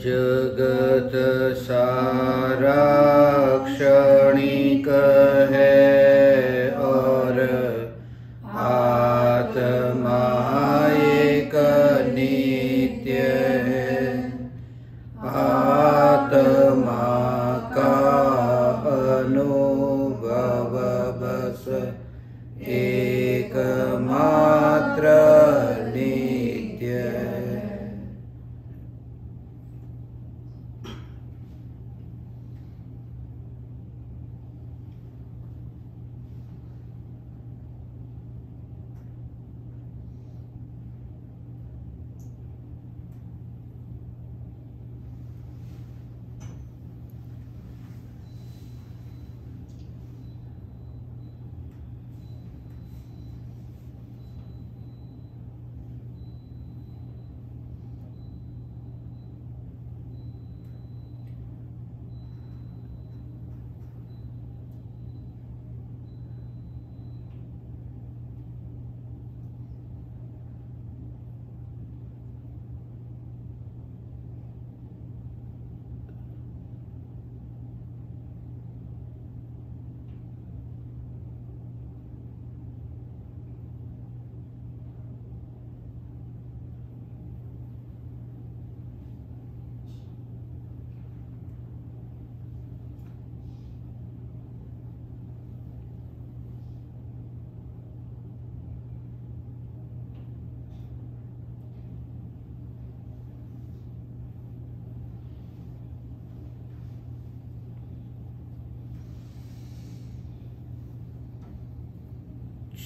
जगत सारा क्षणिक है और आत्मा एक नित्य है। आत्मा का अनुभव बस एकमात्र नित्य है।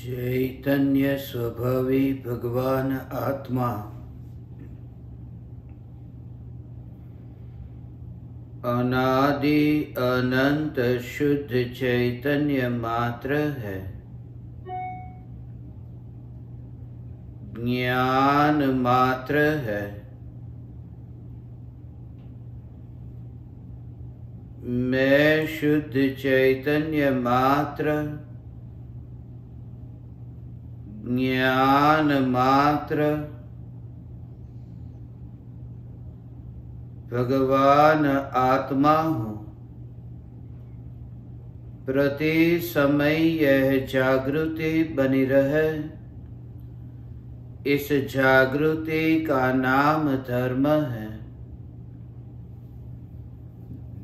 चैतन्य स्वभावी भगवान आत्मा अनादि अनंत शुद्ध चैतन्य मात्र है। ज्ञान मात्र है। मैं शुद्ध चैतन्य मात्र, ज्ञान मात्र, भगवान आत्मा हूँ। प्रति समय यह जागृति बनी रहे, इस जागृति का नाम धर्म है।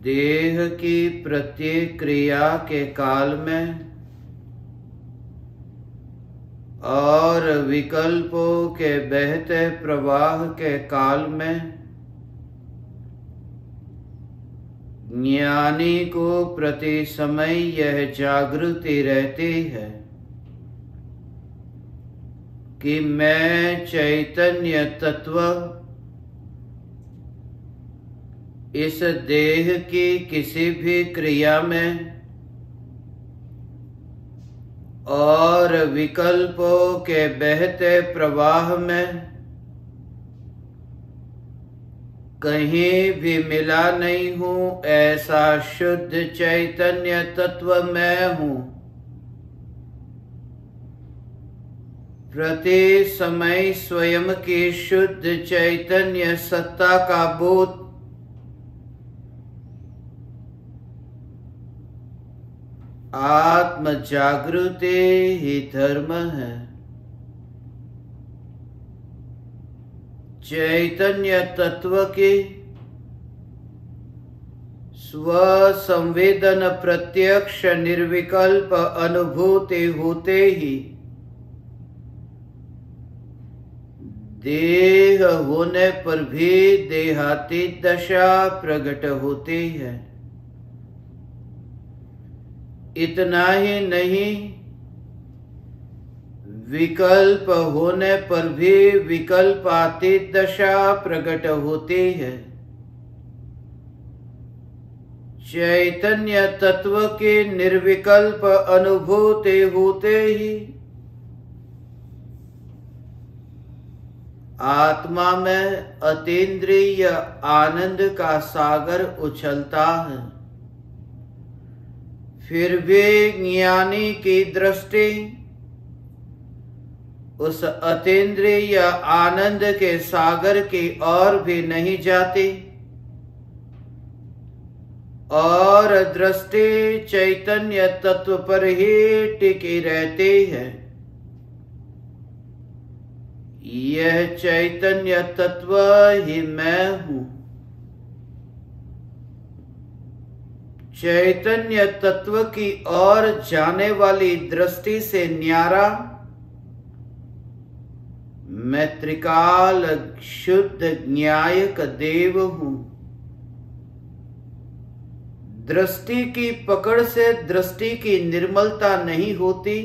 देह की प्रत्येक क्रिया के काल में और विकल्पों के बहते प्रवाह के काल में ज्ञानी को प्रति समय यह जागृति रहती है कि मैं चैतन्य तत्व इस देह की किसी भी क्रिया में और विकल्पों के बहते प्रवाह में कहीं भी मिला नहीं हूँ। ऐसा शुद्ध चैतन्य तत्व मैं हूँ। प्रति समय स्वयं की शुद्ध चैतन्य सत्ता का बोध आत्म जागृति ही धर्म है। चैतन्य तत्व की स्व संवेदन प्रत्यक्ष निर्विकल्प अनुभूति होते ही देह होने पर भी देहातीत दशा प्रकट होती है। इतना ही नहीं, विकल्प होने पर भी विकल्पातीत दशा प्रकट होती है। चैतन्य तत्व की निर्विकल्प अनुभूति होते ही आत्मा में अतीन्द्रिय आनंद का सागर उछलता है, फिर भी ज्ञानी की दृष्टि उस अतीन्द्रिय आनंद के सागर की ओर भी नहीं जाती और दृष्टि चैतन्य तत्व पर ही टिकी रहती है। यह चैतन्य तत्व ही मैं हूं। चैतन्य तत्व की ओर जाने वाली दृष्टि से न्यारा मैं त्रिकाल शुद्ध न्यायक देव हूं। दृष्टि की पकड़ से दृष्टि की निर्मलता नहीं होती।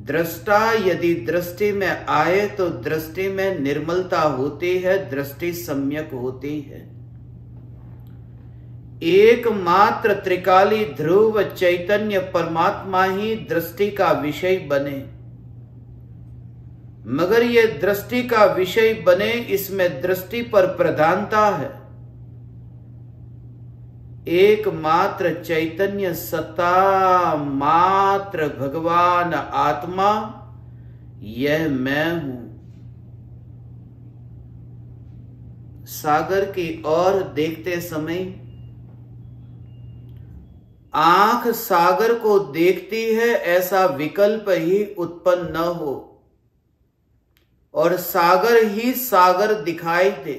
दृष्टा यदि दृष्टि में आए तो दृष्टि में निर्मलता होती है, दृष्टि सम्यक होती है। एकमात्र त्रिकाली ध्रुव चैतन्य परमात्मा ही दृष्टि का विषय बने, मगर ये दृष्टि का विषय बने इसमें दृष्टि पर प्रधानता है। एकमात्र चैतन्य सत्ता मात्र भगवान आत्मा यह मैं हूं। सागर की ओर देखते समय आंख सागर को देखती है ऐसा विकल्प ही उत्पन्न न हो और सागर ही सागर दिखाई दे।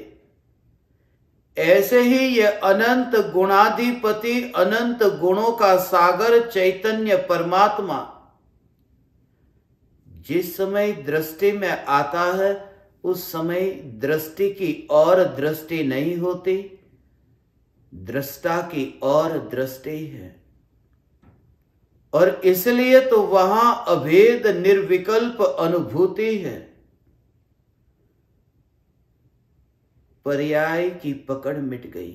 ऐसे ही ये अनंत गुणाधिपति अनंत गुणों का सागर चैतन्य परमात्मा जिस समय दृष्टि में आता है उस समय दृष्टि की और दृष्टि नहीं होती, दृष्टा की और दृष्टि है। और इसलिए तो वहां अभेद निर्विकल्प अनुभूति है। पर्याय की पकड़ मिट गई।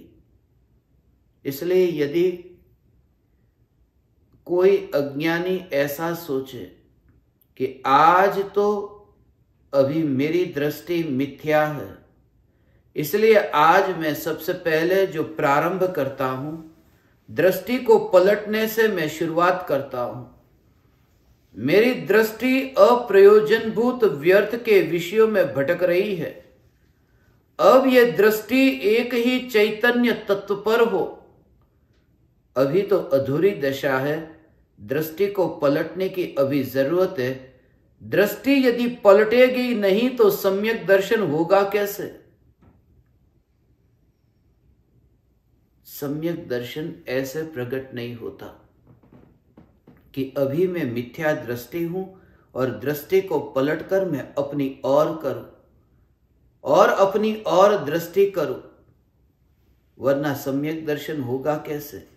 इसलिए यदि कोई अज्ञानी ऐसा सोचे कि आज तो अभी मेरी दृष्टि मिथ्या है, इसलिए आज मैं सबसे पहले जो प्रारंभ करता हूं, दृष्टि को पलटने से मैं शुरुआत करता हूं। मेरी दृष्टि अप्रयोजनभूत व्यर्थ के विषयों में भटक रही है। अब यह दृष्टि एक ही चैतन्य तत्व पर हो। अभी तो अधूरी दशा है, दृष्टि को पलटने की अभी जरूरत है। दृष्टि यदि पलटेगी नहीं तो सम्यक दर्शन होगा कैसे? सम्यक दर्शन ऐसे प्रकट नहीं होता कि अभी मैं मिथ्या दृष्टि हूं और दृष्टि को पलटकर मैं अपनी ओर करूं और अपनी ओर दृष्टि करूं, वरना सम्यक दर्शन होगा कैसे?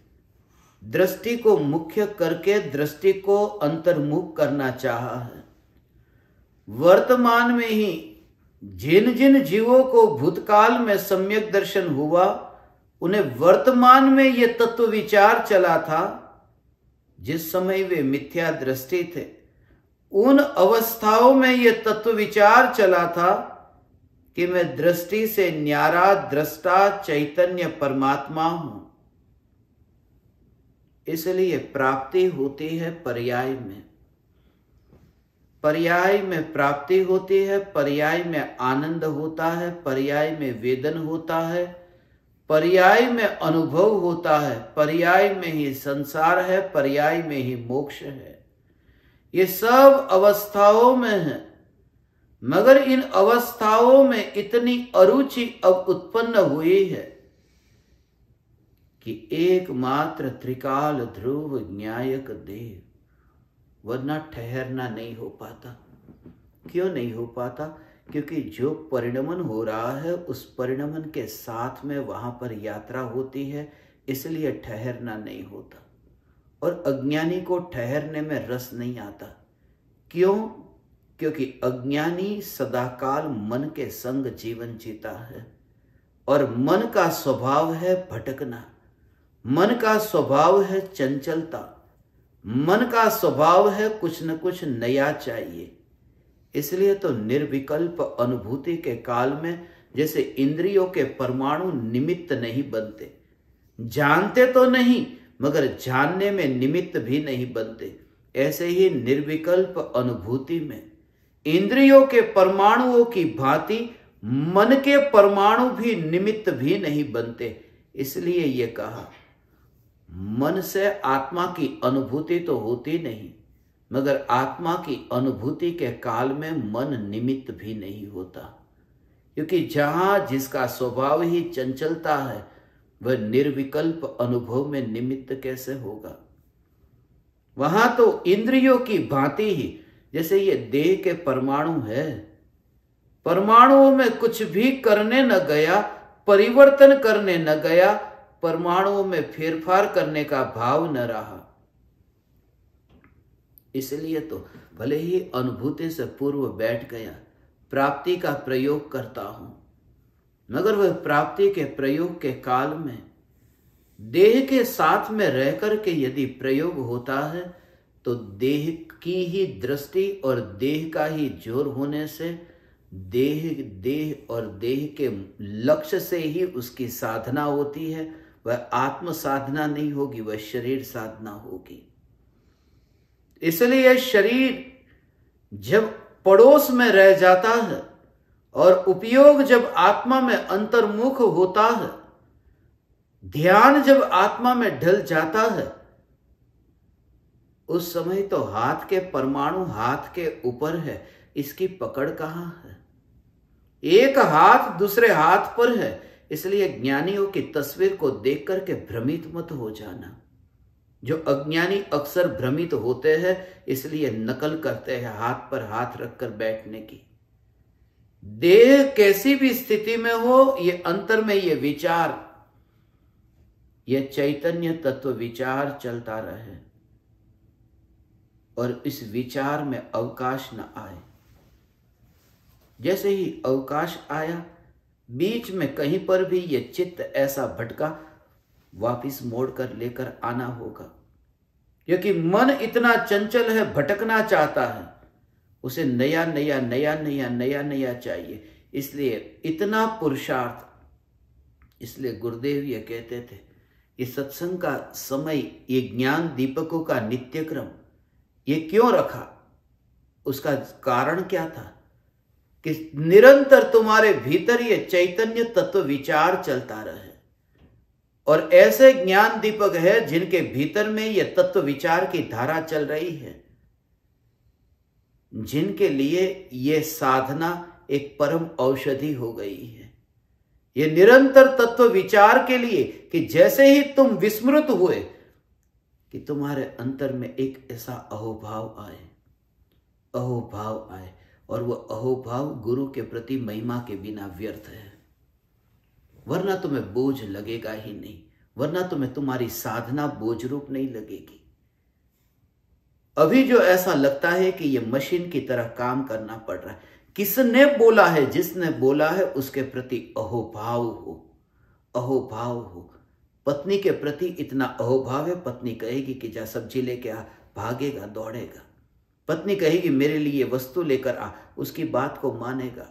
दृष्टि को मुख्य करके दृष्टि को अंतर्मुख करना चाहा है। वर्तमान में ही जिन जिन जीवों को भूतकाल में सम्यक दर्शन हुआ उन्हें वर्तमान में यह तत्व विचार चला था जिस समय वे मिथ्या दृष्टि थे। उन अवस्थाओं में यह तत्व विचार चला था कि मैं दृष्टि से न्यारा दृष्टा चैतन्य परमात्मा हूं। इसलिए प्राप्ति होती है पर्याय में। पर्याय में प्राप्ति होती है, पर्याय में आनंद होता है, पर्याय में वेदन होता है, पर्याय में अनुभव होता है, पर्याय में ही संसार है, पर्याय में ही मोक्ष है। ये सब अवस्थाओं में है, मगर इन अवस्थाओं में इतनी अरुचि अब उत्पन्न हुई है कि एकमात्र त्रिकाल ध्रुव न्यायक देव, वरना ठहरना नहीं हो पाता। क्यों नहीं हो पाता? क्योंकि जो परिणमन हो रहा है उस परिणमन के साथ में वहां पर यात्रा होती है, इसलिए ठहरना नहीं होता। और अज्ञानी को ठहरने में रस नहीं आता। क्यों? क्योंकि अज्ञानी सदाकाल मन के संग जीवन जीता है और मन का स्वभाव है भटकना, मन का स्वभाव है चंचलता, मन का स्वभाव है कुछ न कुछ नया चाहिए। इसलिए तो निर्विकल्प अनुभूति के काल में जैसे इंद्रियों के परमाणु निमित्त नहीं बनते, जानते तो नहीं मगर जानने में निमित्त भी नहीं बनते, ऐसे ही निर्विकल्प अनुभूति में इंद्रियों के परमाणुओं की भांति मन के परमाणु भी निमित्त भी नहीं बनते। इसलिए ये कहा, मन से आत्मा की अनुभूति तो होती नहीं, मगर आत्मा की अनुभूति के काल में मन निमित्त भी नहीं होता, क्योंकि जहां जिसका स्वभाव ही चंचलता है वह निर्विकल्प अनुभव में निमित्त कैसे होगा। वहां तो इंद्रियों की भांति ही, जैसे ये देह के परमाणु है, परमाणुओं में कुछ भी करने न गया, परिवर्तन करने न गया, परमाणुओं में फेरफार करने का भाव न रहा। इसलिए तो भले ही अनुभूति से पूर्व बैठ गया, प्राप्ति का प्रयोग करता हूं, मगर वह प्राप्ति के प्रयोग के काल में देह के साथ में रहकर के यदि प्रयोग होता है तो देह की ही दृष्टि और देह का ही जोर होने से देह और देह के लक्ष्य से ही उसकी साधना होती है। वह आत्म साधना नहीं होगी, वह शरीर साधना होगी। इसलिए शरीर जब पड़ोस में रह जाता है और उपयोग जब आत्मा में अंतर्मुख होता है, ध्यान जब आत्मा में ढल जाता है, उस समय तो हाथ के परमाणु हाथ के ऊपर है, इसकी पकड़ कहां है। एक हाथ दूसरे हाथ पर है, इसलिए ज्ञानियों की तस्वीर को देख करके भ्रमित मत हो जाना। जो अज्ञानी अक्सर भ्रमित होते हैं, इसलिए नकल करते हैं हाथ पर हाथ रखकर बैठने की। देह कैसी भी स्थिति में हो, ये अंतर में ये विचार, ये चैतन्य तत्व विचार चलता रहे और इस विचार में अवकाश न आए। जैसे ही अवकाश आया, बीच में कहीं पर भी ये चित्त ऐसा भटका, वापिस मोड़ कर लेकर आना होगा, क्योंकि मन इतना चंचल है, भटकना चाहता है, उसे नया नया नया नया नया नया चाहिए। इसलिए इतना पुरुषार्थ, इसलिए गुरुदेव ये कहते थे, ये सत्संग का समय, ये ज्ञान दीपकों का नित्यक्रम ये क्यों रखा, उसका कारण क्या था कि निरंतर तुम्हारे भीतर ये चैतन्य तत्व विचार चलता रहे। और ऐसे ज्ञान दीपक है जिनके भीतर में ये तत्व विचार की धारा चल रही है, जिनके लिए ये साधना एक परम औषधि हो गई है। ये निरंतर तत्व विचार के लिए कि जैसे ही तुम विस्मृत हुए कि तुम्हारे अंतर में एक ऐसा अहोभाव आए, अहोभाव आए, और वह अहोभाव गुरु के प्रति महिमा के बिना व्यर्थ है। वरना तुम्हें बोझ लगेगा ही नहीं, वरना तुम्हारी साधना बोझ रूप नहीं लगेगी। अभी जो ऐसा लगता है कि ये मशीन की तरह काम करना पड़ रहा है, किसने बोला है? जिसने बोला है उसके प्रति अहोभाव हो, अहोभाव हो। पत्नी के प्रति इतना अहोभाव है, पत्नी कहेगी कि जा सब्जी लेके आ, भागेगा, दौड़ेगा। पत्नी कहेगी मेरे लिए वस्तु लेकर आ, उसकी बात को मानेगा।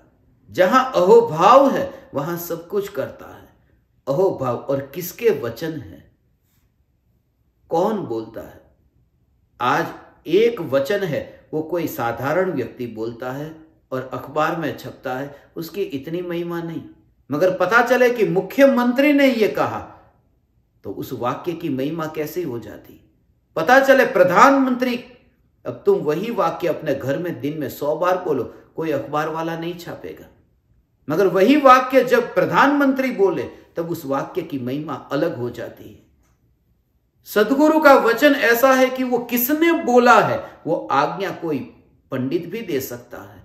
जहां अहोभाव है वहां सब कुछ करता है। अहोभाव और किसके वचन है? कौन बोलता है? आज एक वचन है, वो कोई साधारण व्यक्ति बोलता है और अखबार में छपता है, उसकी इतनी महिमा नहीं। मगर पता चले कि मुख्यमंत्री ने ये कहा तो उस वाक्य की महिमा कैसे हो जाती। पता चले प्रधानमंत्री, अब तुम वही वाक्य अपने घर में दिन में 100 बार बोलो, कोई अखबार वाला नहीं छापेगा। मगर वही वाक्य जब प्रधानमंत्री बोले तब उस वाक्य की महिमा अलग हो जाती है। सदगुरु का वचन ऐसा है कि वो किसने बोला है, वो आज्ञा कोई पंडित भी दे सकता है,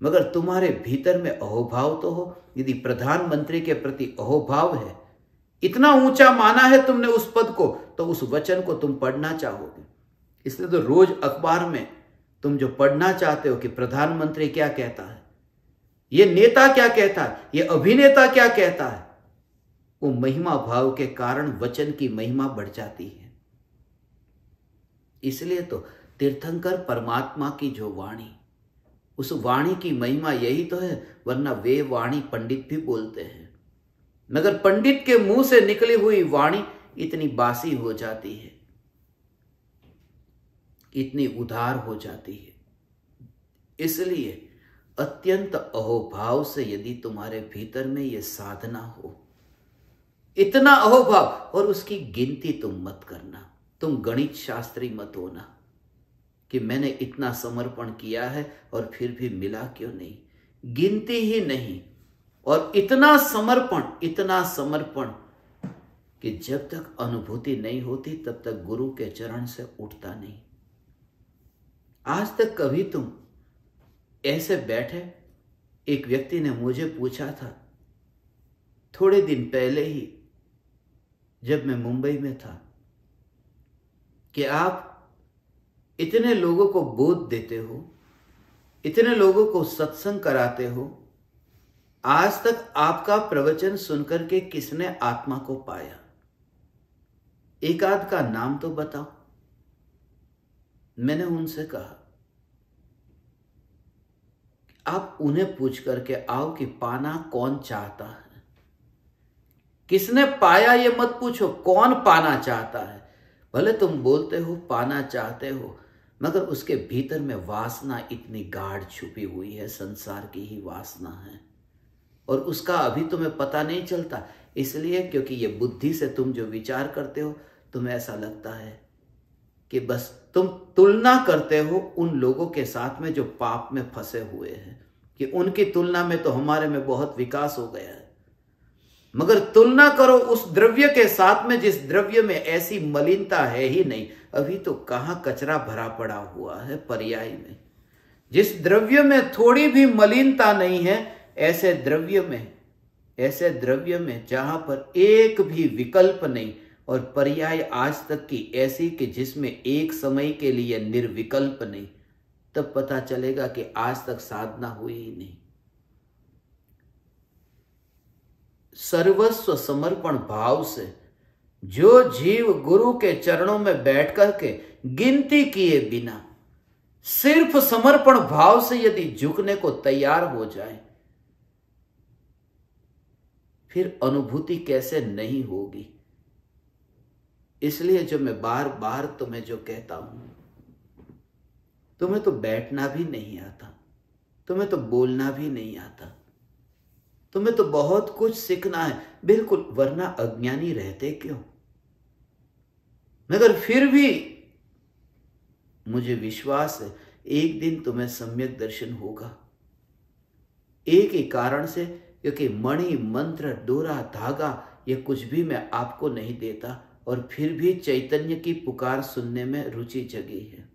मगर तुम्हारे भीतर में अहोभाव तो हो। यदि प्रधानमंत्री के प्रति अहोभाव है, इतना ऊंचा माना है तुमने उस पद को, तो उस वचन को तुम पढ़ना चाहोगे। इसलिए तो रोज अखबार में तुम जो पढ़ना चाहते हो कि प्रधानमंत्री क्या कहता है, ये नेता क्या कहता है, ये अभिनेता क्या कहता है, वो महिमा भाव के कारण वचन की महिमा बढ़ जाती है। इसलिए तो तीर्थंकर परमात्मा की जो वाणी, उस वाणी की महिमा यही तो है, वरना वे वाणी पंडित भी बोलते हैं, मगर पंडित के मुंह से निकली हुई वाणी इतनी बासी हो जाती है, इतनी उदार हो जाती है। इसलिए अत्यंत अहोभाव से यदि तुम्हारे भीतर में यह साधना हो, इतना अहोभाव, और उसकी गिनती तुम मत करना, तुम गणित शास्त्री मत होना कि मैंने इतना समर्पण किया है और फिर भी मिला क्यों नहीं, गिनती ही नहीं। और इतना समर्पण कि जब तक अनुभूति नहीं होती तब तक गुरु के चरण से उठता नहीं। आज तक कभी तुम ऐसे बैठे, एक व्यक्ति ने मुझे पूछा था थोड़े दिन पहले ही जब मैं मुंबई में था कि आप इतने लोगों को बोध देते हो, इतने लोगों को सत्संग कराते हो, आज तक आपका प्रवचन सुनकर के किसने आत्मा को पाया? एक आध का नाम तो बताओ। मैंने उनसे कहा आप उन्हें पूछ करके आओ कि पाना कौन चाहता है। किसने पाया ये मत पूछो, कौन पाना चाहता है। भले तुम बोलते हो पाना चाहते हो, मगर उसके भीतर में वासना इतनी गाढ़ छुपी हुई है, संसार की ही वासना है, और उसका अभी तुम्हें पता नहीं चलता। इसलिए क्योंकि ये बुद्धि से तुम जो विचार करते हो, तुम्हें ऐसा लगता है कि बस तुम तुलना करते हो उन लोगों के साथ में जो पाप में फंसे हुए हैं, कि उनकी तुलना में तो हमारे में बहुत विकास हो गया है। मगर तुलना करो उस द्रव्य के साथ में जिस द्रव्य में ऐसी मलिनता है ही नहीं। अभी तो कहां कचरा भरा पड़ा हुआ है पर्याय में। जिस द्रव्य में थोड़ी भी मलिनता नहीं है, ऐसे द्रव्य में जहां पर एक भी विकल्प नहीं, और पर्याय आज तक की ऐसी कि जिसमें एक समय के लिए निर्विकल्प नहीं, तब पता चलेगा कि आज तक साधना हुई ही नहीं। सर्वस्व समर्पण भाव से जो जीव गुरु के चरणों में बैठ करके गिनती किए बिना सिर्फ समर्पण भाव से यदि झुकने को तैयार हो जाए, फिर अनुभूति कैसे नहीं होगी। इसलिए जो मैं बार बार तुम्हें जो कहता हूं, तुम्हें तो बैठना भी नहीं आता, तुम्हें तो बोलना भी नहीं आता, तुम्हें तो बहुत कुछ सीखना है, बिल्कुल, वरना अज्ञानी रहते क्यों। मगर फिर भी मुझे विश्वास है एक दिन तुम्हें सम्यक दर्शन होगा। एक ही कारण से, क्योंकि मणि मंत्र डोरा धागा ये कुछ भी मैं आपको नहीं देता, और फिर भी चैतन्य की पुकार सुनने में रुचि जगी है।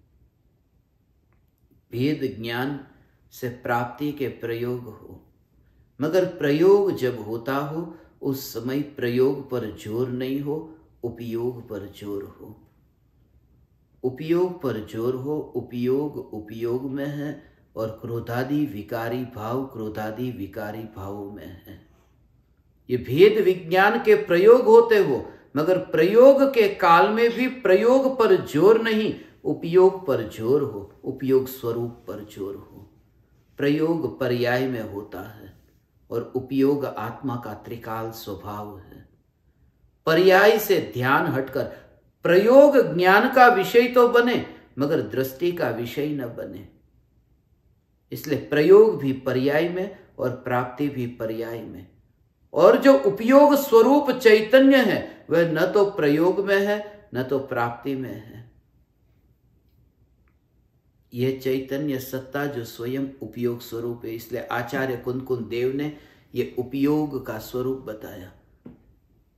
भेद ज्ञान से प्राप्ति के प्रयोग हो, मगर प्रयोग जब होता हो उस समय प्रयोग पर जोर नहीं हो, उपयोग पर जोर हो। उपयोग पर जोर हो, उपयोग में है, और क्रोधादि विकारी भाव क्रोधादि विकारी भावों में है। ये भेद विज्ञान के प्रयोग होते हो, मगर प्रयोग के काल में भी प्रयोग पर जोर नहीं, उपयोग पर जोर हो, उपयोग स्वरूप पर जोर हो। प्रयोग पर्याय में होता है और उपयोग आत्मा का त्रिकाल स्वभाव है। पर्याय से ध्यान हटकर प्रयोग ज्ञान का विषय तो बने, मगर दृष्टि का विषय न बने। इसलिए प्रयोग भी पर्याय में और प्राप्ति भी पर्याय में, और जो उपयोग स्वरूप चैतन्य है वह न तो प्रयोग में है न तो प्राप्ति में है। यह चैतन्य सत्ता जो स्वयं उपयोग स्वरूप है, इसलिए आचार्य कुंदकुंद देव ने यह उपयोग का स्वरूप बताया।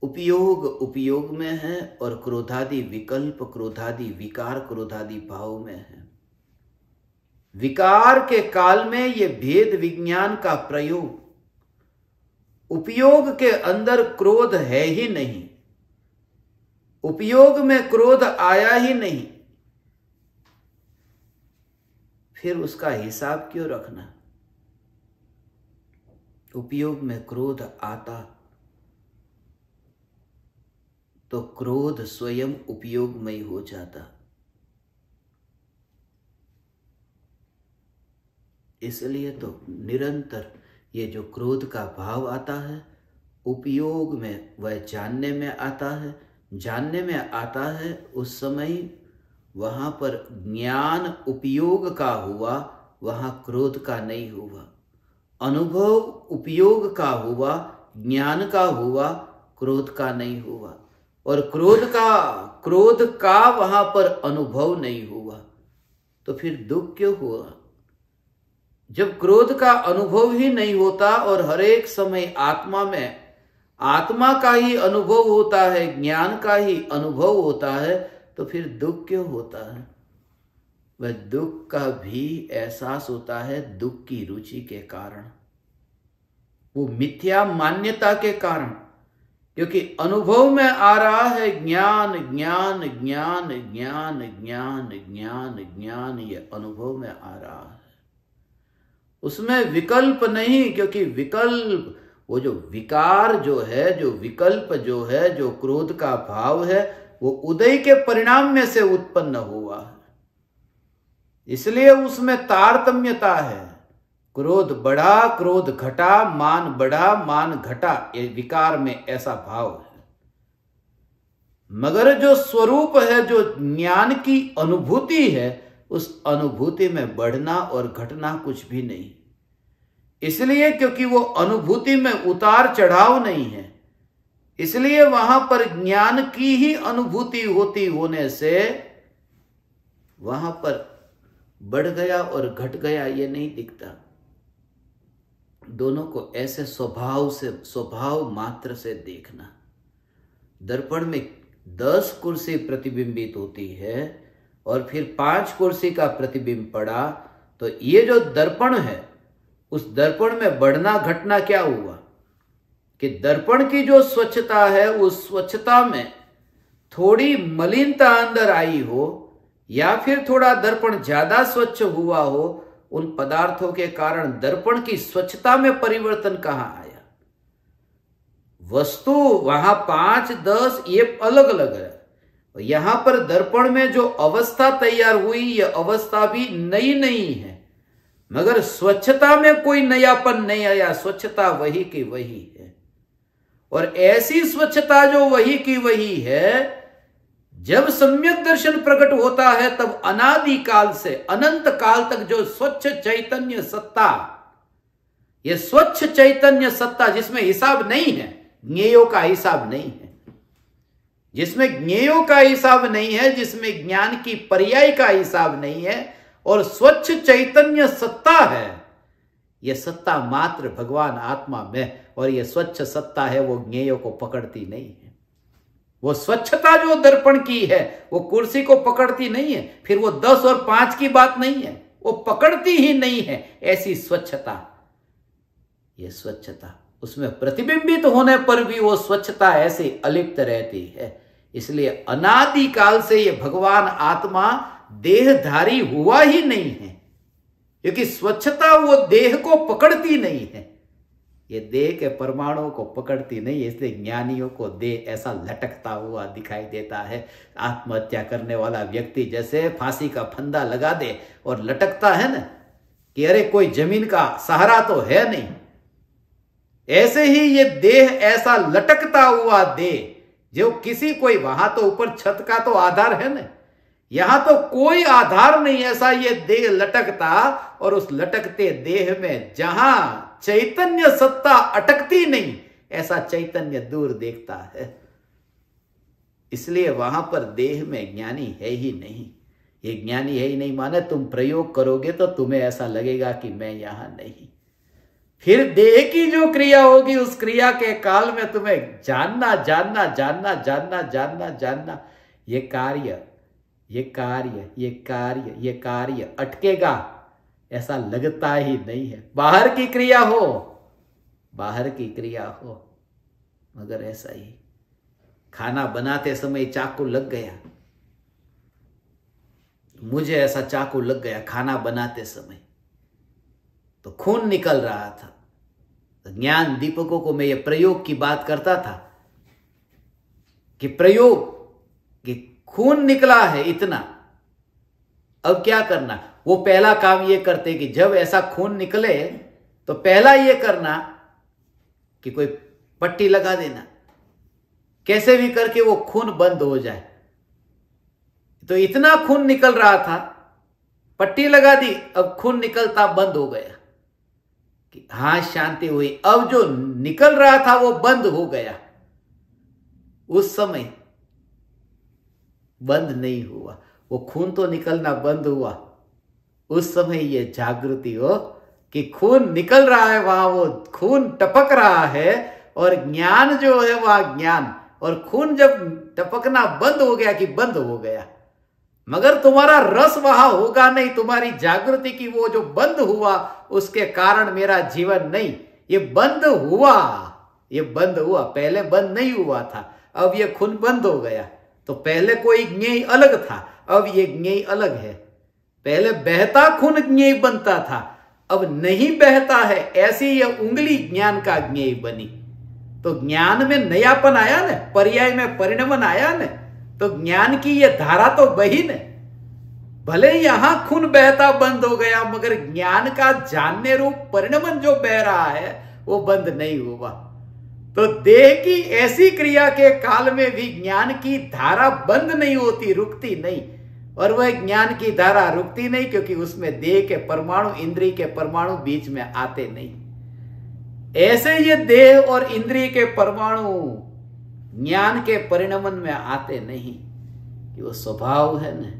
उपयोग में है, और क्रोधादि विकल्प क्रोधादि विकार क्रोधादि भाव में है। विकार के काल में यह भेद विज्ञान का प्रयोग, उपयोग के अंदर क्रोध है ही नहीं, उपयोग में क्रोध आया ही नहीं, फिर उसका हिसाब क्यों रखना। उपयोग में क्रोध आता तो क्रोध स्वयं उपयोगमय हो जाता। इसलिए तो निरंतर ये जो क्रोध का भाव आता है, उपयोग में वह जानने में आता है, जानने में आता है उस समय वहाँ पर ज्ञान उपयोग का हुआ, वहाँ क्रोध का नहीं हुआ। अनुभव उपयोग का हुआ, ज्ञान का हुआ, क्रोध का नहीं हुआ। और क्रोध का वहाँ पर अनुभव नहीं हुआ, तो फिर दुख क्यों हुआ? जब क्रोध का अनुभव ही नहीं होता और हर एक समय आत्मा का ही अनुभव होता है, ज्ञान का ही अनुभव होता है, तो फिर दुख क्यों होता है? वह दुख का भी एहसास होता है दुख की रुचि के कारण, वो मिथ्या मान्यता के कारण, क्योंकि अनुभव में आ रहा है ज्ञान ज्ञान ज्ञान ज्ञान ज्ञान ज्ञान ज्ञान, ये अनुभव में आ रहा है। उसमें विकल्प नहीं, क्योंकि विकल्प वो जो विकार जो है, जो विकल्प जो है, जो क्रोध का भाव है, वो उदय के परिणाम में से उत्पन्न हुआ है। इसलिए उसमें तारतम्यता है। क्रोध बढ़ा, क्रोध घटा, मान बढ़ा, मान घटा, ये विकार में ऐसा भाव है। मगर जो स्वरूप है, जो ज्ञान की अनुभूति है, उस अनुभूति में बढ़ना और घटना कुछ भी नहीं। इसलिए क्योंकि वो अनुभूति में उतार चढ़ाव नहीं है, इसलिए वहां पर ज्ञान की ही अनुभूति होती होने से वहां पर बढ़ गया और घट गया ये नहीं दिखता। दोनों को ऐसे स्वभाव मात्र से देखना। दर्पण में 10 कुर्सी प्रतिबिंबित होती है और फिर 5 कुर्सी का प्रतिबिंब पड़ा, तो ये जो दर्पण है, उस दर्पण में बढ़ना घटना क्या हुआ कि दर्पण की जो स्वच्छता है, उस स्वच्छता में थोड़ी मलिनता अंदर आई हो, या फिर थोड़ा दर्पण ज्यादा स्वच्छ हुआ हो, उन पदार्थों के कारण दर्पण की स्वच्छता में परिवर्तन कहां आया? वस्तु वहां 5, 10 ये अलग अलग है। यहां पर दर्पण में जो अवस्था तैयार हुई, ये अवस्था भी नई नहीं है, मगर स्वच्छता में कोई नयापन नहीं आया। स्वच्छता वही की वही है। और ऐसी स्वच्छता जो वही की वही है, जब सम्यक दर्शन प्रकट होता है, तब अनादि काल से अनंत काल तक जो स्वच्छ चैतन्य सत्ता, यह स्वच्छ चैतन्य सत्ता जिसमें हिसाब नहीं है, ज्ञेयों का हिसाब नहीं है, जिसमें ज्ञेयों का हिसाब नहीं है, जिसमें ज्ञान की पर्याय का हिसाब नहीं है, और स्वच्छ चैतन्य सत्ता है, यह सत्ता मात्र भगवान आत्मा में, और यह स्वच्छ सत्ता है, वो ज्ञेयों को पकड़ती नहीं है। वो स्वच्छता जो दर्पण की है, वो कुर्सी को पकड़ती नहीं है। फिर वो 10 और 5 की बात नहीं है, वो पकड़ती ही नहीं है। ऐसी स्वच्छता, ये स्वच्छता उसमें प्रतिबिंबित होने पर भी वो स्वच्छता ऐसे अलिप्त रहती है। इसलिए अनादि काल से ये भगवान आत्मा देहधारी हुआ ही नहीं है, क्योंकि स्वच्छता वो देह को पकड़ती नहीं है, ये देह के परमाणुओं को पकड़ती नहीं है। इसलिए ज्ञानियों को देह ऐसा लटकता हुआ दिखाई देता है। आत्महत्या करने वाला व्यक्ति जैसे फांसी का फंदा लगा दे और लटकता है ना, कि अरे कोई जमीन का सहारा तो है नहीं, ऐसे ही ये देह ऐसा लटकता हुआ देह, जो किसी कोई वहां तो ऊपर छत का तो आधार है ना, यहां तो कोई आधार नहीं, ऐसा ये देह लटकता, और उस लटकते देह में जहां चैतन्य सत्ता अटकती नहीं, ऐसा चैतन्य दूर देखता है। इसलिए वहां पर देह में ज्ञानी है ही नहीं। ये ज्ञानी है ही नहीं माने तुम प्रयोग करोगे तो तुम्हें ऐसा लगेगा कि मैं यहां नहीं। फिर देह की जो क्रिया होगी, उस क्रिया के काल में तुम्हें जानना जानना जानना जानना जानना जानना, ये कार्य ये कार्य ये कार्य ये कार्य अटकेगा, ऐसा लगता ही नहीं है। बाहर की क्रिया हो, बाहर की क्रिया हो, मगर ऐसा ही खाना बनाते समय चाकू लग गया, मुझे ऐसा चाकू लग गया खाना बनाते समय, तो खून निकल रहा था। तो ज्ञान दीपकों को मैं ये प्रयोग की बात करता था कि प्रयोग कि खून निकला है इतना, अब क्या करना, वो पहला काम ये करते कि जब ऐसा खून निकले तो पहला ये करना कि कोई पट्टी लगा देना, कैसे भी करके वो खून बंद हो जाए। तो इतना खून निकल रहा था, पट्टी लगा दी, अब खून निकलता बंद हो गया कि हाँ शांति हुई। अब जो निकल रहा था वो बंद हो गया, उस समय बंद नहीं हुआ, वो खून तो निकलना बंद हुआ। उस समय ये जागृति हो कि खून निकल रहा है, वहां वो खून टपक रहा है, और ज्ञान जो है वह ज्ञान, और खून जब टपकना बंद हो गया कि बंद हो गया, मगर तुम्हारा रस वहां होगा नहीं, तुम्हारी जागृति की वो जो बंद हुआ उसके कारण मेरा जीवन नहीं, ये बंद हुआ, ये बंद हुआ, पहले बंद नहीं हुआ था, अब ये खून बंद हो गया। तो पहले कोई ज्ञेय अलग था, अब ये ज्ञेय अलग है। पहले बहता खून ज्ञेय बनता था, अब नहीं बहता है, ऐसी ये उंगली ज्ञान का ज्ञेय बनी। तो ज्ञान में नयापन आया न, पर्याय में परिणमन आया न, तो ज्ञान की ये धारा तो बही न। भले यहां खून बहता बंद हो गया, मगर ज्ञान का जानने रूप परिणमन जो बह रहा है वो बंद नहीं हुआ। तो देह की ऐसी क्रिया के काल में भी ज्ञान की धारा बंद नहीं होती, रुकती नहीं, और वह ज्ञान की धारा रुकती नहीं, क्योंकि उसमें देह के परमाणु, इंद्रिय के परमाणु बीच में आते नहीं। ऐसे ये देह और इंद्रिय के परमाणु ज्ञान के परिणमन में आते नहीं, कि वो स्वभाव है न,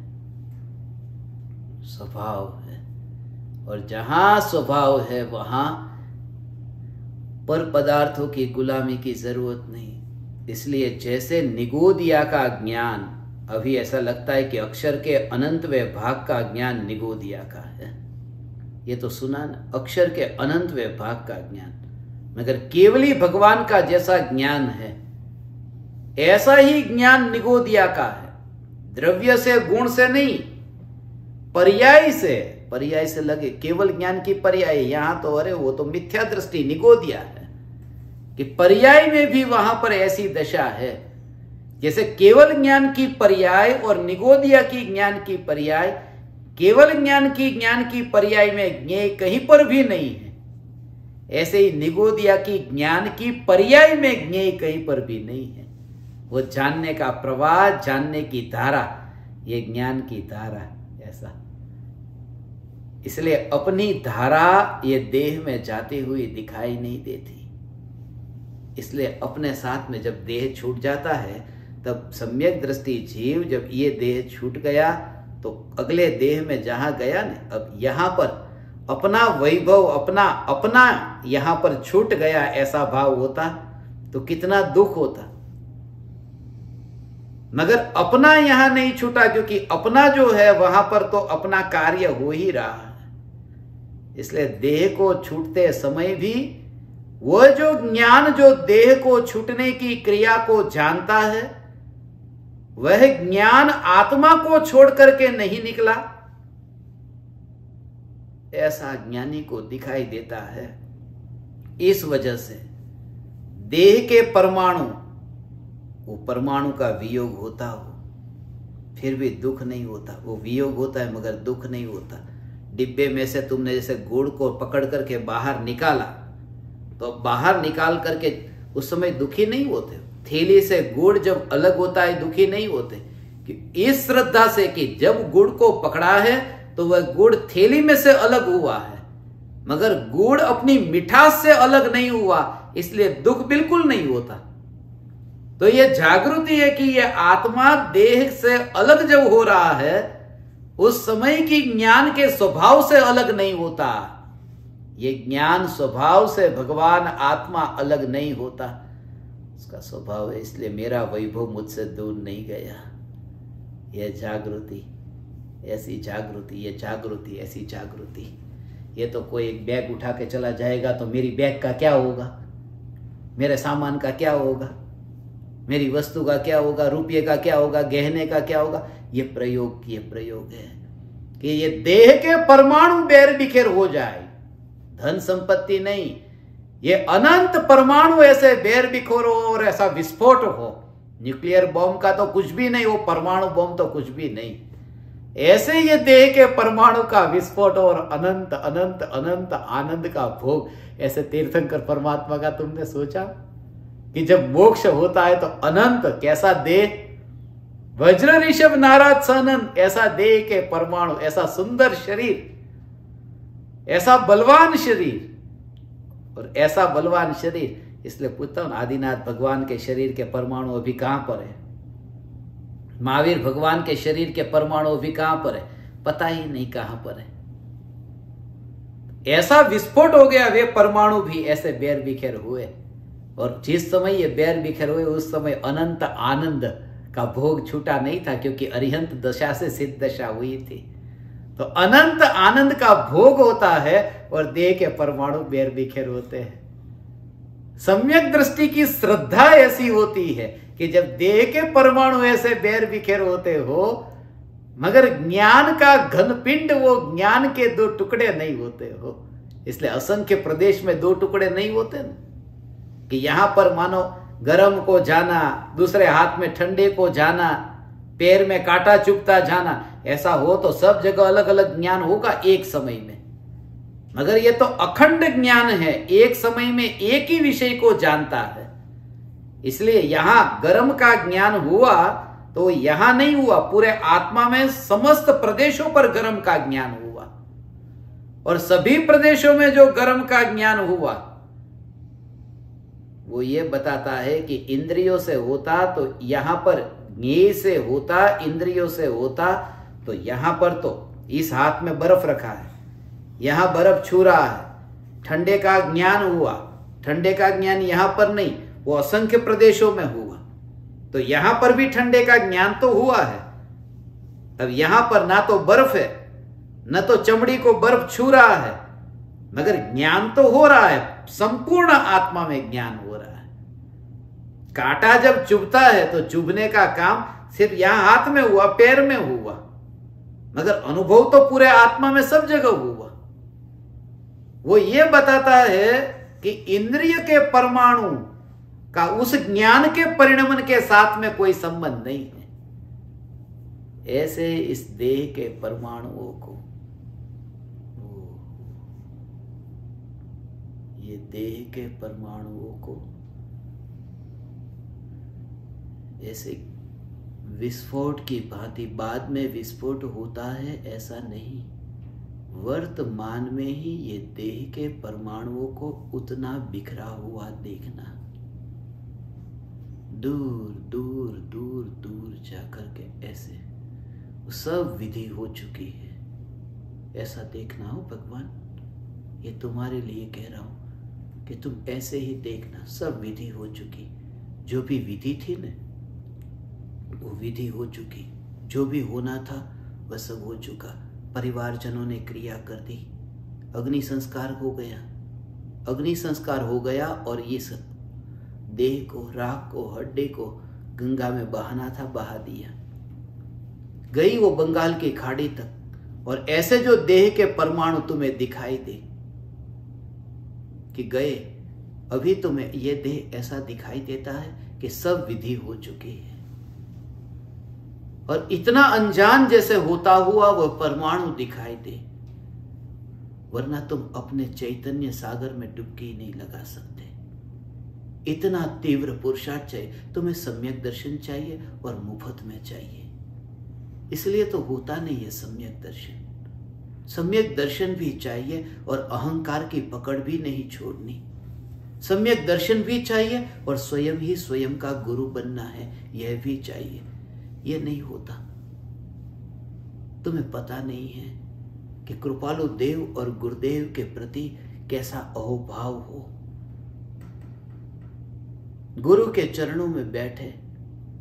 स्वभाव है, और जहां स्वभाव है वहां पर पदार्थों की गुलामी की जरूरत नहीं। इसलिए जैसे निगोदिया का ज्ञान, अभी ऐसा लगता है कि अक्षर के अनंतवें भाग का ज्ञान निगोदिया का है, ये तो सुना ना, अक्षर के अनंतवें भाग का ज्ञान, मगर केवली भगवान का जैसा ज्ञान है ऐसा ही ज्ञान निगोदिया का है। द्रव्य से, गुण से नहीं, पर्याय से, पर्याय से लगे, केवल ज्ञान की पर्याय। यहां तो अरे वो तो मिथ्या दृष्टि निगोदिया है, कि पर्याय में भी वहां पर ऐसी दशा है, जैसे केवल ज्ञान की पर्याय और निगोदिया की ज्ञान की पर्याय, केवल ज्ञान की पर्याय में ज्ञेय कहीं पर भी नहीं है, ऐसे ही निगोदिया की ज्ञान की पर्याय में ज्ञेय कहीं पर भी नहीं है। वो जानने का प्रवाह, जानने की धारा, ये ज्ञान की धारा, ऐसा। इसलिए अपनी धारा ये देह में जाती हुई दिखाई नहीं देती। इसलिए अपने साथ में जब देह छूट जाता है, तब सम्यक दृष्टि जीव जब ये देह छूट गया तो अगले देह में जहां गया न, अब यहां पर अपना वैभव, अपना यहां पर छूट गया, ऐसा भाव होता तो कितना दुख होता। मगर अपना यहां नहीं छूटा, क्योंकि अपना जो है वहां पर तो अपना कार्य हो ही रहा है। इसलिए देह को छूटते समय भी वह जो ज्ञान जो देह को छूटने की क्रिया को जानता है, वह ज्ञान आत्मा को छोड़ करके नहीं निकला, ऐसा ज्ञानी को दिखाई देता है। इस वजह से देह के परमाणु, वो परमाणु का वियोग होता हो फिर भी दुख नहीं होता, वो वियोग होता है मगर दुख नहीं होता। डिब्बे में से तुमने जैसे गुड़ को पकड़ करके बाहर निकाला, तो बाहर निकाल करके उस समय दुखी नहीं होते। थैली से गुड़ जब अलग होता है दुखी नहीं होते, कि इस श्रद्धा से कि जब गुड़ को पकड़ा है तो वह गुड़ थैली में से अलग हुआ है, मगर गुड़ अपनी मिठास से अलग नहीं हुआ, इसलिए दुख बिल्कुल नहीं होता। तो यह जागृति है कि यह आत्मा देह से अलग जब हो रहा है, उस समय की ज्ञान के स्वभाव से अलग नहीं होता। ये ज्ञान स्वभाव से भगवान आत्मा अलग नहीं होता, उसका स्वभाव है। इसलिए मेरा वैभव मुझसे दूर नहीं गया। यह जागृति, ऐसी जागृति, ये जागृति, ऐसी जागृति। ये तो कोई एक बैग उठा के चला जाएगा तो मेरी बैग का क्या होगा, मेरे सामान का क्या होगा, मेरी वस्तु का क्या होगा, रुपये का क्या होगा, गहने का क्या होगा। ये प्रयोग है कि ये देह के परमाणु बैर बिखेर हो जाए, धन संपत्ति नहीं, ये अनंत परमाणु ऐसे बैर बिखर हो और ऐसा विस्फोट हो। न्यूक्लियर बॉम्ब का तो कुछ भी नहीं, वो परमाणु बॉम्ब तो कुछ भी नहीं। ऐसे ये देह के परमाणु का विस्फोट और अनंत अनंत अनंत आनंद का भोग, ऐसे तीर्थंकर परमात्मा का तुमने सोचा कि जब मोक्ष होता है तो अनंत कैसा देह, वज्र ऋषभ नाराज सनंद, ऐसा देह के परमाणु, ऐसा सुंदर शरीर, ऐसा बलवान शरीर, और ऐसा बलवान शरीर। इसलिए पूछता हूं, आदिनाथ भगवान के शरीर के परमाणु अभी कहां पर है? महावीर भगवान के शरीर के परमाणु अभी कहां पर है? पता ही नहीं कहां पर है। ऐसा विस्फोट हो गया, वे परमाणु भी ऐसे बैर बिखेर हुए, और जिस समय ये बैर बिखेर हुए उस समय अनंत आनंद का भोग छूटा नहीं था, क्योंकि अरिहंत दशा से सिद्ध दशा हुई थी। तो अनंत आनंद का भोग होता है और देह के परमाणु बैर बिखेर होते हैं। सम्यक दृष्टि की श्रद्धा ऐसी होती है कि जब देह के परमाणु ऐसे बैर बिखेर होते हो, मगर ज्ञान का घनपिंड वो ज्ञान के दो टुकड़े नहीं होते हो। इसलिए असंख्य प्रदेश में दो टुकड़े नहीं होते ना, कि यहां पर मानो गर्म को जाना, दूसरे हाथ में ठंडे को जाना, पैर में कांटा चुभता जाना। ऐसा हो तो सब जगह अलग अलग ज्ञान होगा एक समय में, मगर ये तो अखंड ज्ञान है, एक समय में एक ही विषय को जानता है। इसलिए यहां गर्म का ज्ञान हुआ तो यहां नहीं हुआ, पूरे आत्मा में समस्त प्रदेशों पर गर्म का ज्ञान हुआ, और सभी प्रदेशों में जो गर्म का ज्ञान हुआ वो ये बताता है कि इंद्रियों से होता तो यहां पर ज्ञेय से होता, इंद्रियों से होता तो यहां पर तो इस हाथ में बर्फ रखा है, यहां बर्फ छू रहा है, ठंडे का ज्ञान हुआ, ठंडे का ज्ञान यहां पर नहीं, वो असंख्य प्रदेशों में हुआ, तो यहां पर भी ठंडे का ज्ञान तो हुआ है। अब यहां पर ना तो बर्फ है, न तो चमड़ी को बर्फ छू रहा है, मगर ज्ञान तो हो रहा है, संपूर्ण आत्मा में ज्ञान हो रहा है। कांटा जब चुभता है तो चुभने का काम सिर्फ यहां हाथ में हुआ, पैर में हुआ, मगर अनुभव तो पूरे आत्मा में सब जगह हुआ। वो ये बताता है कि इंद्रिय के परमाणु का उस ज्ञान के परिणमन के साथ में कोई संबंध नहीं है। ऐसे इस देह के परमाणुओं को, ये देह के परमाणुओं को ऐसे विस्फोट की भांति बाद में विस्फोट होता है ऐसा नहीं, वर्तमान में ही ये देह के परमाणुओं को उतना बिखरा हुआ देखना, दूर दूर दूर दूर जाकर के ऐसे सब विधि हो चुकी है, ऐसा देखना हो भगवान। ये तुम्हारे लिए कह रहा हूं कि तुम ऐसे ही देखना, सब विधि हो चुकी, जो भी विधि थी ना वो विधि हो चुकी, जो भी होना था वह सब हो चुका। परिवारजनों ने क्रिया कर दी, अग्नि संस्कार हो गया, अग्नि संस्कार हो गया, और ये सब देह को, राख को, हड्डी को गंगा में बहाना था, बहा दिया, गई वो बंगाल की खाड़ी तक। और ऐसे जो देह के परमाणु तुम्हें दिखाई दे कि गए, अभी तुम्हें ये देह ऐसा दिखाई देता है कि सब विधि हो चुकी है, और इतना अनजान जैसे होता हुआ वह परमाणु दिखाई दे, वरना तुम अपने चैतन्य सागर में डुबकी नहीं लगा सकते। इतना तीव्र पुरुषार्थ चाहिए तुम्हें, सम्यक दर्शन चाहिए और मुफ्त में चाहिए। इसलिए तो होता नहीं है सम्यक दर्शन। सम्यक दर्शन भी चाहिए और अहंकार की पकड़ भी नहीं छोड़नी। सम्यक दर्शन भी चाहिए और स्वयं ही स्वयं का गुरु बनना है, यह भी चाहिए। यह नहीं होता। तुम्हें पता नहीं है कि कृपालु देव और गुरुदेव के प्रति कैसा अहोभाव हो। गुरु के चरणों में बैठे,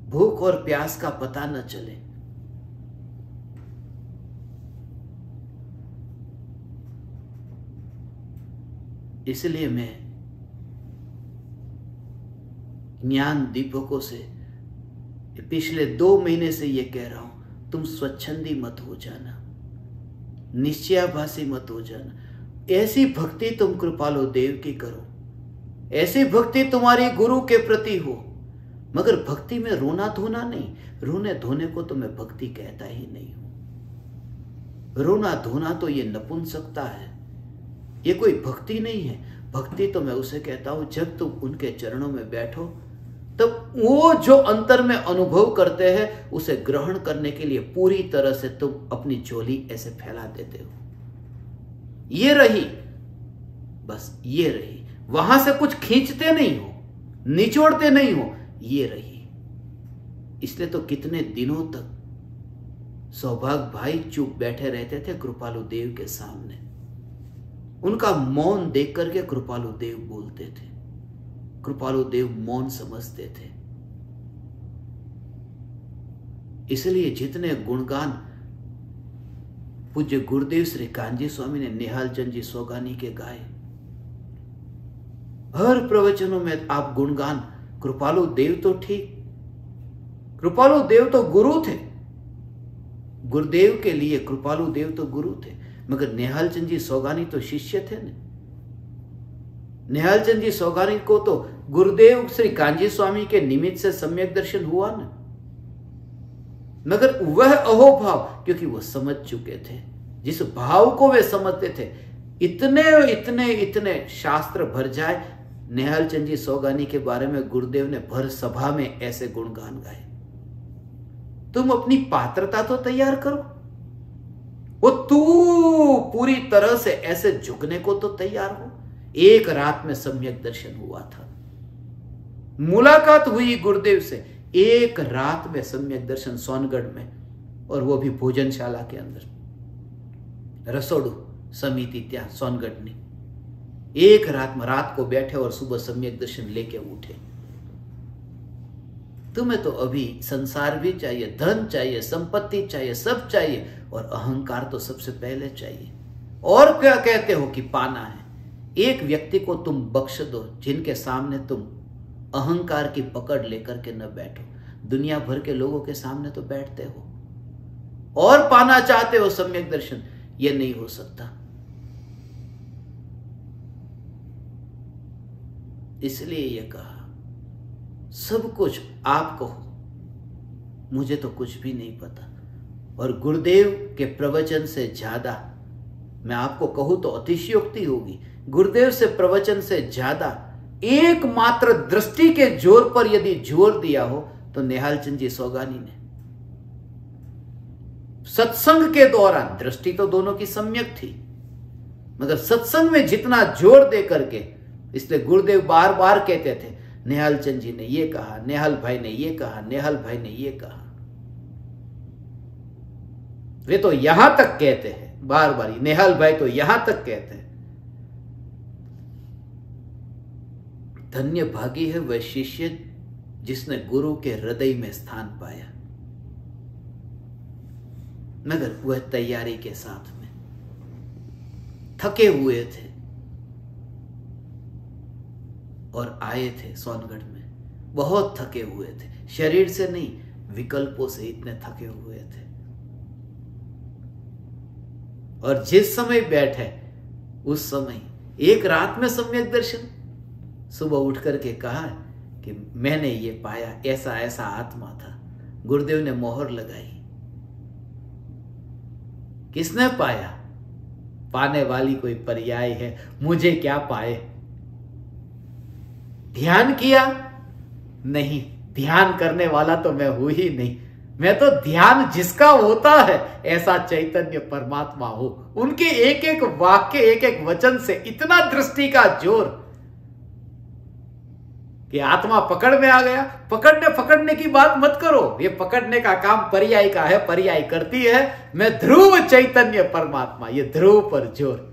भूख और प्यास का पता न चले। इसलिए मैं ज्ञान दीपकों से पिछले 2 महीने से ये कह रहा हूं, तुम स्वच्छंदी मत हो जाना, निश्चयाभासी मत हो जाना। ऐसी भक्ति तुम कृपालु देव की करो, ऐसी भक्ति तुम्हारी गुरु के प्रति हो, मगर भक्ति में रोना धोना नहीं। रोने धोने को तो मैं भक्ति कहता ही नहीं हूं। रोना धोना तो ये नपुंसकता है, ये कोई भक्ति नहीं है। भक्ति तो मैं उसे कहता हूं जब तुम उनके चरणों में बैठो तब वो जो अंतर में अनुभव करते हैं उसे ग्रहण करने के लिए पूरी तरह से तुम अपनी झोली ऐसे फैला देते हो। ये रही, बस ये रही, वहां से कुछ खींचते नहीं हो, निचोड़ते नहीं हो, ये रही। इसलिए तो कितने दिनों तक सौभाग्य भाई चुप बैठे रहते थे कृपालु देव के सामने। उनका मौन देख करके कृपालु देव बोलते थे, कृपालु देव मौन समझते थे। इसलिए जितने गुणगान पूज्य गुरुदेव श्री कान्जी स्वामी ने निहाल चंद जी सोगानी के गाए, हर प्रवचनों में आप गुणगान, कृपालु देव तो ठीक, कृपालु देव तो गुरु थे, गुरुदेव के लिए कृपालु देव तो गुरु थे, मगर निहाल चंद जी सोगानी तो शिष्य थे न। निहाल चंद जी सोगानी को तो गुरुदेव श्री कान्जी स्वामी के निमित्त से सम्यक दर्शन हुआ न, मगर वह अहोभाव, क्योंकि वो समझ चुके थे, जिस भाव को वे समझते थे। इतने इतने इतने शास्त्र भर जाए, निहाल चंद जी सोगानी के बारे में गुरुदेव ने भर सभा में ऐसे गुणगान गाए। तुम अपनी पात्रता तो तैयार करो, वो तू पूरी तरह से ऐसे झुकने को तो तैयार हो। एक रात में सम्यक दर्शन हुआ था, मुलाकात हुई गुरुदेव से, एक रात में सम्यक दर्शन सोनगढ़ में, और वो भी भोजनशाला के अंदर, रसोड़ू समिति त्या सोनगढ़ ने। एक रात में रात को बैठे और सुबह सम्यक दर्शन लेके उठे। तुम्हें तो अभी संसार भी चाहिए, धन चाहिए, संपत्ति चाहिए, सब चाहिए, और अहंकार तो सबसे पहले चाहिए। और क्या कहते हो कि पाना है। एक व्यक्ति को तुम बख्श दो जिनके सामने तुम अहंकार की पकड़ लेकर के न बैठो। दुनिया भर के लोगों के सामने तो बैठते हो और पाना चाहते हो सम्यक दर्शन, यह नहीं हो सकता। इसलिए यह कहा सब कुछ आप कहो, मुझे तो कुछ भी नहीं पता। और गुरुदेव के प्रवचन से ज्यादा, मैं आपको कहूं तो अतिशयोक्ति होगी, गुरुदेव से प्रवचन से ज्यादा एकमात्र दृष्टि के जोर पर यदि जोर दिया हो तो निहाल चंद जी सोगानी ने। सत्संग के दौरान दृष्टि तो दोनों की सम्यक थी, मगर सत्संग में जितना जोर दे करके, इसलिए गुरुदेव बार बार कहते थे निहाल चंद जी ने ये कहा, निहाल भाई ने ये कहा, निहाल भाई ने ये कहा। वे तो यहां तक कहते हैं बार बार, निहाल भाई तो यहां तक कहते हैं। धन्य भागी है वह शिष्य जिसने गुरु के हृदय में स्थान पाया, मगर वह तैयारी के साथ में थके हुए थे और आए थे सोनगढ़ में, बहुत थके हुए थे, शरीर से नहीं विकल्पों से इतने थके हुए थे। और जिस समय बैठे उस समय एक रात में सम्यक दर्शन, सुबह उठ करके कहा कि मैंने ये पाया, ऐसा ऐसा आत्मा था। गुरुदेव ने मोहर लगाई। किसने पाया? पाने वाली कोई पर्याय है, मुझे क्या पाए। ध्यान किया? नहीं, ध्यान करने वाला तो मैं हूं ही नहीं। मैं तो ध्यान जिसका होता है ऐसा चैतन्य परमात्मा हो। उनके एक एक वाक्य, एक एक वचन से इतना दृष्टि का जोर कि आत्मा पकड़ में आ गया। पकड़ने की बात मत करो, ये पकड़ने का काम पर्याय का है, पर्याय करती है। मैं ध्रुव चैतन्य परमात्मा, ये ध्रुव पर जोर।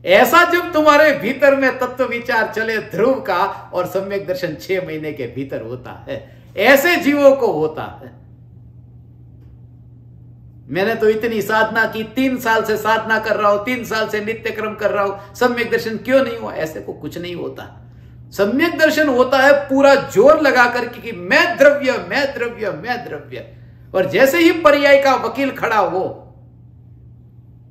ऐसा जब तुम्हारे भीतर में तत्व विचार चले ध्रुव का, और सम्यक दर्शन 6 महीने के भीतर होता है, ऐसे जीवों को होता है। मैंने तो इतनी साधना की, 3 साल से साधना कर रहा हूं, 3 साल से नित्य क्रम कर रहा हूं, सम्यक दर्शन क्यों नहीं हुआ? ऐसे को कुछ नहीं होता। सम्यक दर्शन होता है पूरा जोर लगा करके कि मैं द्रव्य, मैं द्रव्य, मैं द्रव्य। और जैसे ही पर्याय का वकील खड़ा हो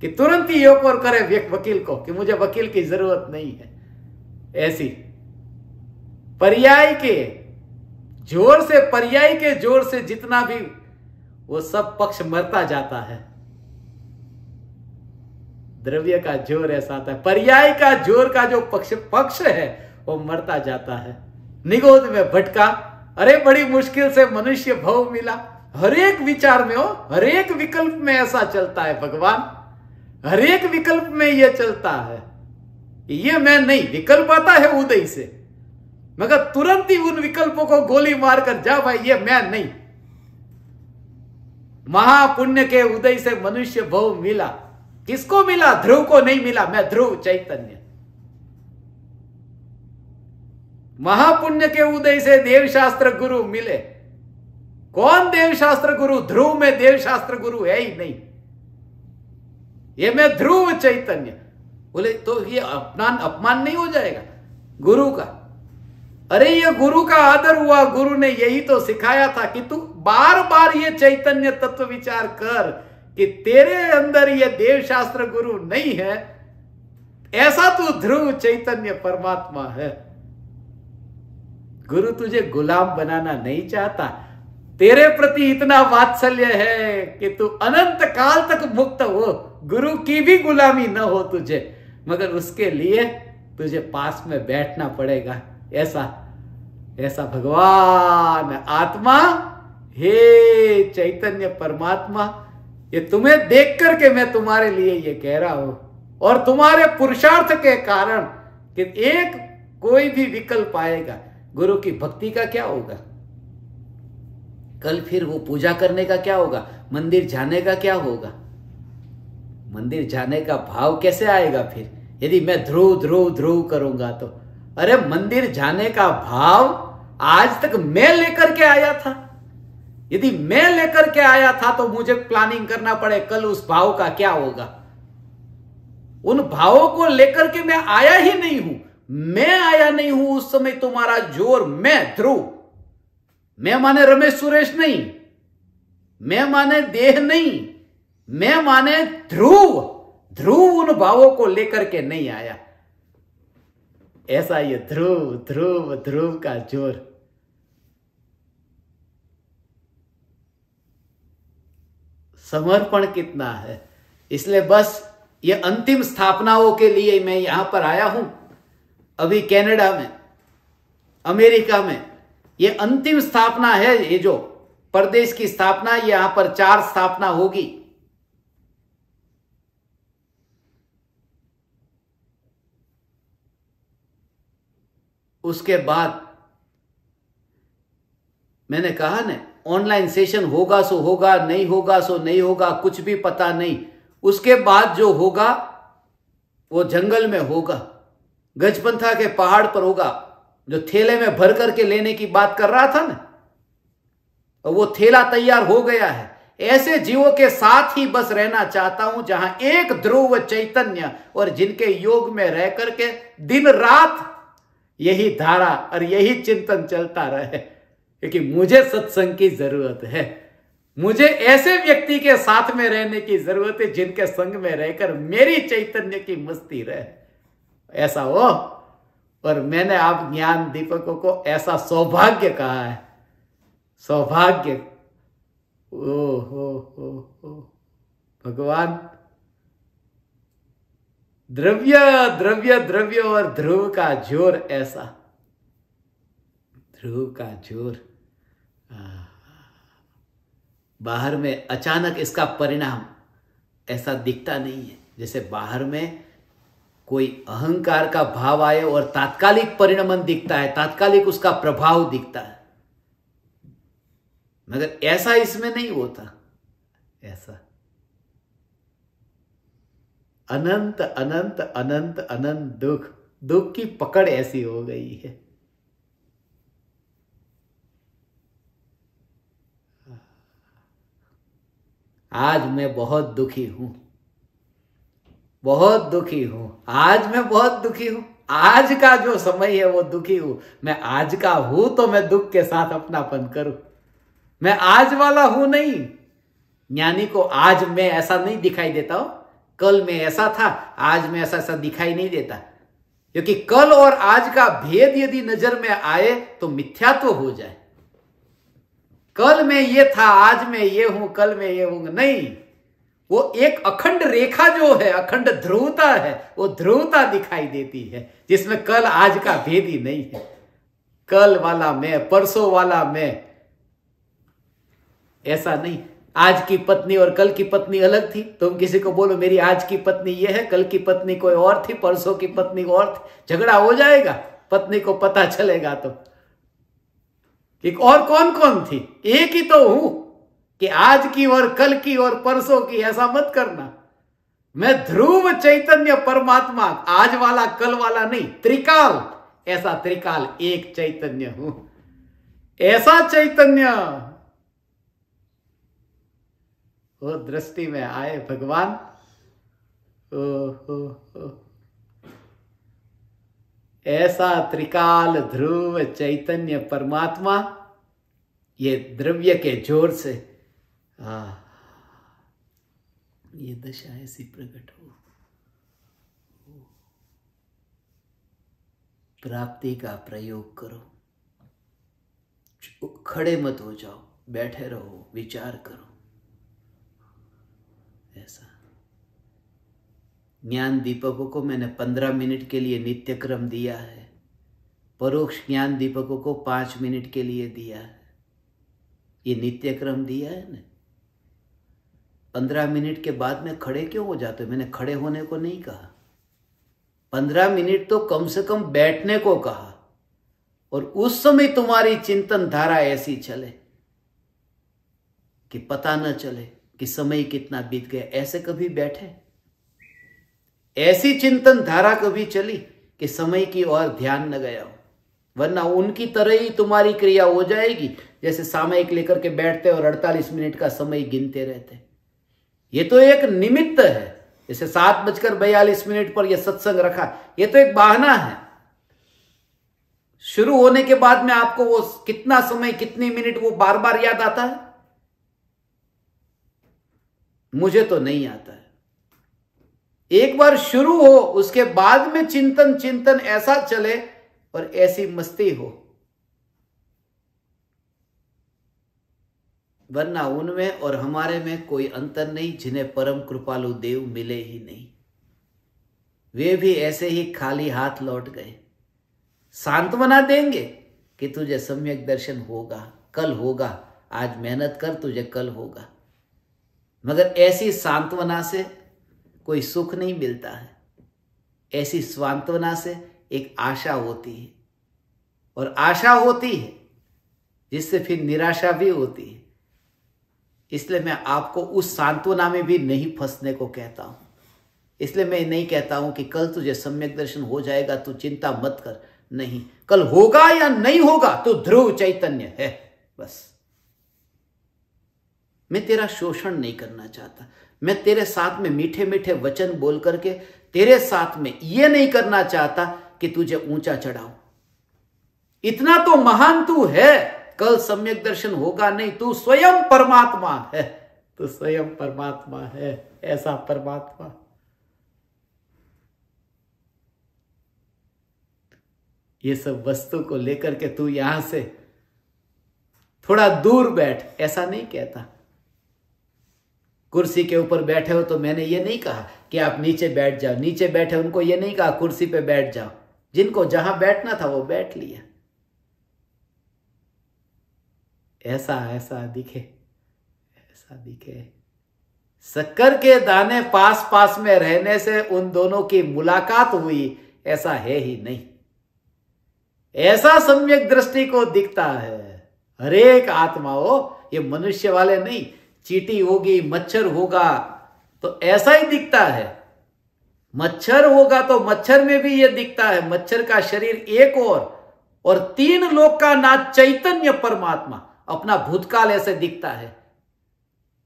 कि तुरंत ही योग और करे वकील को कि मुझे वकील की जरूरत नहीं है, ऐसी पर्याय के जोर से जितना भी वो सब पक्ष मरता जाता है। द्रव्य का जोर ऐसा आता है, पर्याय का जोर का जो पक्ष है वो मरता जाता है। निगोद में भटका, अरे बड़ी मुश्किल से मनुष्य भव मिला। हर एक विचार में हो, हर एक विकल्प में ऐसा चलता है भगवान, हर एक विकल्प में यह चलता है। ये मैं नहीं, विकल्प आता है उदय से, मगर तुरंत ही उन विकल्पों को गोली मारकर जा भाई ये मैं नहीं। महापुण्य के उदय से मनुष्य भव मिला। किसको मिला? ध्रुव को नहीं मिला। मैं ध्रुव चैतन्य। महापुण्य के उदय से देवशास्त्र गुरु मिले। कौन देवशास्त्र गुरु? ध्रुव में देवशास्त्र गुरु है ही नहीं। ये मैं ध्रुव चैतन्य। बोले तो ये अपमान नहीं हो जाएगा गुरु का? अरे ये गुरु का आदर हुआ। गुरु ने यही तो सिखाया था कि तू बार बार ये चैतन्य तत्व विचार कर कि तेरे अंदर ये देवशास्त्र गुरु नहीं है, ऐसा तू ध्रुव चैतन्य परमात्मा है। गुरु तुझे गुलाम बनाना नहीं चाहता, तेरे प्रति इतना वात्सल्य है कि तू अनंत काल तक मुक्त हो, गुरु की भी गुलामी न हो तुझे, मगर उसके लिए तुझे पास में बैठना पड़ेगा। ऐसा भगवान आत्मा, हे चैतन्य परमात्मा, ये तुम्हें देख करके मैं तुम्हारे लिए ये कह रहा हूं, और तुम्हारे पुरुषार्थ के कारण कि एक कोई भी विकल्प आएगा, गुरु की भक्ति का क्या होगा? कल फिर वो पूजा करने का क्या होगा? मंदिर जाने का क्या होगा? मंदिर जाने का भाव कैसे आएगा फिर यदि मैं ध्रुव ध्रुव ध्रुव करूंगा तो? अरे मंदिर जाने का भाव आज तक मैं लेकर के आया था। यदि मैं लेकर के आया था तो मुझे प्लानिंग करना पड़े कल उस भाव का क्या होगा। उन भावों को लेकर के मैं आया ही नहीं हूं। मैं आया नहीं हूं उस समय तुम्हारा जोर, मैं ध्रुव। मैं माने रमेश सुरेश नहीं, मैं माने देह नहीं, मैं माने ध्रुव। ध्रुव उन भावों को लेकर के नहीं आया। ऐसा ये ध्रुव ध्रुव ध्रुव का जोर। समर्पण कितना है। इसलिए बस ये अंतिम स्थापनाओं के लिए मैं यहां पर आया हूं। अभी कनाडा में, अमेरिका में ये अंतिम स्थापना है। ये जो प्रदेश की स्थापना, यहां पर 4 स्थापना होगी। उसके बाद मैंने कहा ना, ऑनलाइन सेशन होगा सो होगा, नहीं होगा सो नहीं होगा, कुछ भी पता नहीं। उसके बाद जो होगा वो जंगल में होगा, गजपंथा के पहाड़ पर होगा। जो थैले में भर करके लेने की बात कर रहा था ना, वो थैला तैयार हो गया है। ऐसे जीवों के साथ ही बस रहना चाहता हूं जहां एक ध्रुव चैतन्य, और जिनके योग में रह करके दिन रात यही धारा और यही चिंतन चलता रहे, क्योंकि मुझे सत्संग की जरूरत है। मुझे ऐसे व्यक्ति के साथ में रहने की जरूरत है जिनके संग में रहकर मेरी चैतन्य की मस्ती रहे। ऐसा हो। और मैंने आप ज्ञान दीपकों को ऐसा सौभाग्य कहा है। सौभाग्य। ओ हो भगवान, द्रव्य द्रव्य द्रव्य और ध्रुव का जोर। ऐसा ध्रुव का जोर बाहर में अचानक इसका परिणाम ऐसा दिखता नहीं है। जैसे बाहर में कोई अहंकार का भाव आए और तात्कालिक परिणमन दिखता है, तात्कालिक उसका प्रभाव दिखता है, मगर ऐसा इसमें नहीं होता। ऐसा अनंत अनंत अनंत अनंत दुख, दुख की पकड़ ऐसी हो गई है। आज मैं बहुत दुखी हूं, बहुत दुखी हूं। आज मैं बहुत दुखी हूं। आज का जो समय है वो दुखी हूं। मैं आज का हूं तो मैं दुख के साथ अपनापन करूं। मैं आज वाला हूं नहीं। ज्ञानी को आज मैं ऐसा नहीं दिखाई देता हूं। कल में ऐसा था, आज में ऐसा दिखाई नहीं देता, क्योंकि कल और आज का भेद यदि नजर में आए तो मिथ्यात्व हो जाए। कल में ये था, आज में ये हूं, कल में ये हूं, नहीं। वो एक अखंड रेखा जो है, अखंड ध्रुवता है, वो ध्रुवता दिखाई देती है, जिसमें कल आज का भेद ही नहीं है। कल वाला मैं, परसों वाला मैं, ऐसा नहीं। आज की पत्नी और कल की पत्नी अलग थी। तुम किसी को बोलो मेरी आज की पत्नी ये है, कल की पत्नी कोई और थी, परसों की पत्नी और थी, झगड़ा हो जाएगा। पत्नी को पता चलेगा तो कि और कौन कौन थी, एक ही तो हूं कि आज की और कल की और परसों की, ऐसा मत करना। मैं ध्रुव चैतन्य परमात्मा, आज वाला कल वाला नहीं, त्रिकाल, ऐसा त्रिकाल एक चैतन्य हूं, ऐसा चैतन्य। वो दृष्टि में आए भगवान। ओ। ऐसा त्रिकाल ध्रुव चैतन्य परमात्मा, ये द्रव्य के जोर से ये दशा ऐसी प्रकट हो। प्राप्ति का प्रयोग करो, खड़े मत हो जाओ, बैठे रहो, विचार करो। ऐसा ज्ञान दीपकों को मैंने 15 मिनट के लिए नित्य क्रम दिया है, परोक्ष ज्ञान दीपकों को 5 मिनट के लिए दिया है। ये नित्य क्रम दिया है ना। 15 मिनट के बाद में खड़े क्यों हो जाते हो? मैंने खड़े होने को नहीं कहा, 15 मिनट तो कम से कम बैठने को कहा। और उस समय तुम्हारी चिंतन धारा ऐसी चले कि पता न चले कि समय कितना बीत गया। ऐसे कभी बैठे? ऐसी चिंतन धारा कभी चली कि समय की ओर ध्यान न गया हो? वरना उनकी तरह ही तुम्हारी क्रिया हो जाएगी, जैसे सामयिक लेकर के बैठते और 48 मिनट का समय गिनते रहते। ये तो एक निमित्त है। जैसे 7:42 पर यह सत्संग रखा, यह तो एक बहाना है। शुरू होने के बाद में आपको वो कितना समय, कितनी मिनट, वो बार बार याद आता है? मुझे तो नहीं आता है। एक बार शुरू हो, उसके बाद में चिंतन ऐसा चले और ऐसी मस्ती हो, वरना उनमें और हमारे में कोई अंतर नहीं। जिन्हें परम कृपालु देव मिले ही नहीं, वे भी ऐसे ही खाली हाथ लौट गए। सांत्वना देंगे कि तुझे सम्यक दर्शन होगा, कल होगा, आज मेहनत कर, तुझे कल होगा। मगर ऐसी सांत्वना से कोई सुख नहीं मिलता है। ऐसी सांत्वना से एक आशा होती है, और आशा होती है जिससे फिर निराशा भी होती है। इसलिए मैं आपको उस सांत्वना में भी नहीं फंसने को कहता हूं। इसलिए मैं नहीं कहता हूं कि कल तुझे सम्यक दर्शन हो जाएगा, तू चिंता मत कर। नहीं, कल होगा या नहीं होगा तो ध्रुव चैतन्य है, बस। मैं तेरा शोषण नहीं करना चाहता। मैं तेरे साथ में मीठे मीठे वचन बोल करके तेरे साथ में यह नहीं करना चाहता कि तुझे ऊंचा चढ़ाऊं। इतना तो महान तू है, कल सम्यक दर्शन होगा नहीं, तू स्वयं परमात्मा है, तू स्वयं परमात्मा है, ऐसा परमात्मा। ये सब वस्तु को लेकर के तू यहां से थोड़ा दूर बैठ, ऐसा नहीं कहता। कुर्सी के ऊपर बैठे हो तो मैंने ये नहीं कहा कि आप नीचे बैठ जाओ, नीचे बैठे उनको ये नहीं कहा कुर्सी पे बैठ जाओ। जिनको जहां बैठना था वो बैठ लिया। ऐसा दिखे, ऐसा दिखे। शक्कर के दाने पास पास में रहने से उन दोनों की मुलाकात हुई, ऐसा है ही नहीं। ऐसा सम्यक दृष्टि को दिखता है हरेक आत्मा हो, ये मनुष्य वाले नहीं। चींटी होगी, मच्छर होगा तो ऐसा ही दिखता है। मच्छर होगा तो मच्छर में भी ये दिखता है। मच्छर का शरीर एक और 3 लोक का नाथ चैतन्य परमात्मा। अपना भूतकाल ऐसे दिखता है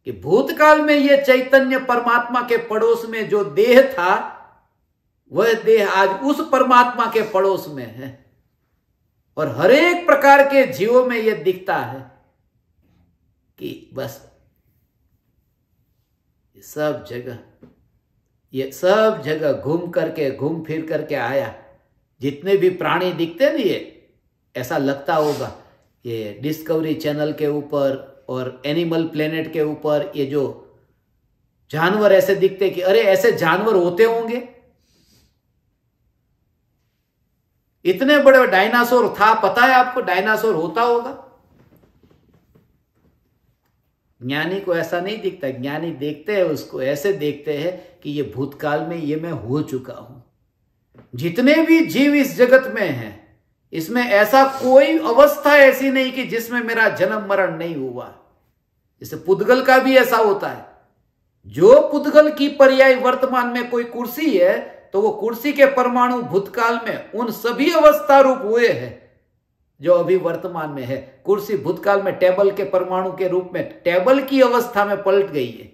कि भूतकाल में ये चैतन्य परमात्मा के पड़ोस में जो देह था, वह देह आज उस परमात्मा के पड़ोस में है। और हर एक प्रकार के जीवों में यह दिखता है कि बस ये सब जगह घूम फिर करके आया। जितने भी प्राणी दिखते ना, ये ऐसा लगता होगा ये डिस्कवरी चैनल के ऊपर और एनिमल प्लेनेट के ऊपर ये जो जानवर ऐसे दिखते कि अरे ऐसे जानवर होते होंगे। इतने बड़े डायनासोर था, पता है आपको डायनासोर होता होगा? ज्ञानी को ऐसा नहीं दिखता। ज्ञानी देखते हैं उसको, ऐसे देखते हैं कि ये भूतकाल में ये मैं हो चुका हूं। जितने भी जीव इस जगत में हैं, इसमें ऐसा कोई अवस्था ऐसी नहीं कि जिसमें मेरा जन्म मरण नहीं हुआ। जैसे पुद्गल का भी ऐसा होता है। जो पुद्गल की पर्याय वर्तमान में कोई कुर्सी है, तो वो कुर्सी के परमाणु भूतकाल में उन सभी अवस्था रूप हुए हैं जो अभी वर्तमान में है। कुर्सी भूतकाल में टेबल के परमाणु के रूप में टेबल की अवस्था में पलट गई है।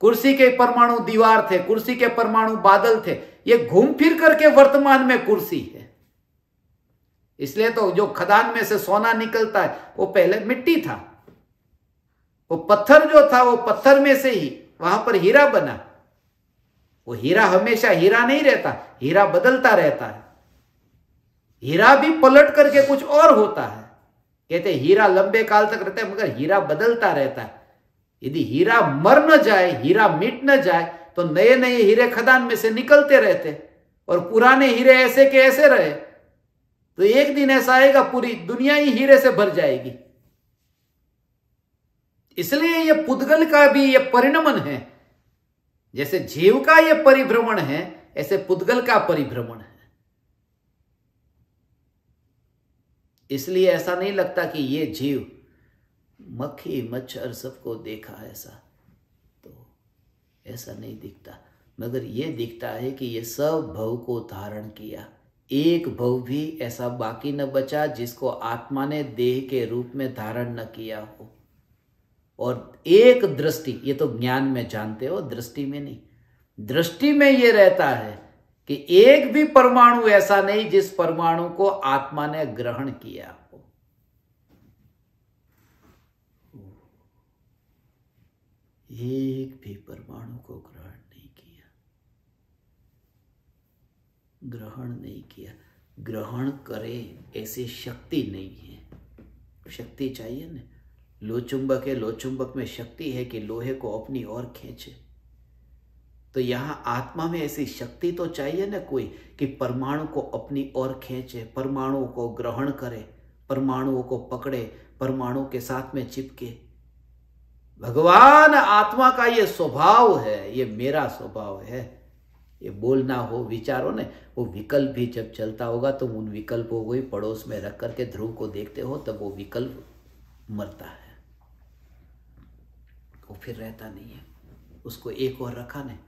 कुर्सी के परमाणु दीवार थे, कुर्सी के परमाणु बादल थे, ये घूम फिर करके वर्तमान में कुर्सी है। इसलिए तो जो खदान में से सोना निकलता है वो पहले मिट्टी था। वो पत्थर जो था वो पत्थर में से ही वहां पर हीरा बना। वो हीरा हमेशा हीरा नहीं रहता, हीरा बदलता रहता है। हीरा भी पलट करके कुछ और होता है। कहते हीरा लंबे काल तक रहता है, मगर हीरा बदलता रहता है। यदि हीरा मर न जाए, हीरा मिट न जाए, तो नए नए हीरे खदान में से निकलते रहते और पुराने हीरे ऐसे के ऐसे रहे, तो एक दिन ऐसा आएगा पूरी दुनिया ही हीरे से भर जाएगी। इसलिए ये पुद्गल का भी ये परिणमन है। जैसे जीव का ये परिभ्रमण है, ऐसे पुद्गल का परिभ्रमण है। इसलिए ऐसा नहीं लगता कि ये जीव मक्खी मच्छर सबको देखा ऐसा, तो ऐसा नहीं दिखता। मगर ये दिखता है कि ये सब भव को धारण किया। एक भव भी ऐसा बाकी न बचा जिसको आत्मा ने देह के रूप में धारण न किया हो। और एक दृष्टि, ये तो ज्ञान में जानते हो, दृष्टि में नहीं। दृष्टि में ये रहता है कि एक भी परमाणु ऐसा नहीं जिस परमाणु को आत्मा ने ग्रहण किया हो। एक भी परमाणु को ग्रहण नहीं किया, ग्रहण नहीं किया। ग्रहण करे ऐसी शक्ति नहीं है। शक्ति चाहिए ना। लोचुंबक है, लोचुंबक में शक्ति है कि लोहे को अपनी ओर खींचे। तो यहां आत्मा में ऐसी शक्ति तो चाहिए ना कोई कि परमाणु को अपनी ओर खींचे, परमाणुओं को ग्रहण करे, परमाणुओं को पकड़े, परमाणु के साथ में चिपके। भगवान आत्मा का ये स्वभाव है, ये मेरा स्वभाव है। ये बोलना हो, विचारो ने, वो विकल्प भी जब चलता होगा तो उन विकल्पों को ही पड़ोस में रख करके ध्रुव को देखते हो, तब वो विकल्प मरता है, वो फिर रहता नहीं है। उसको एक और रखा ने,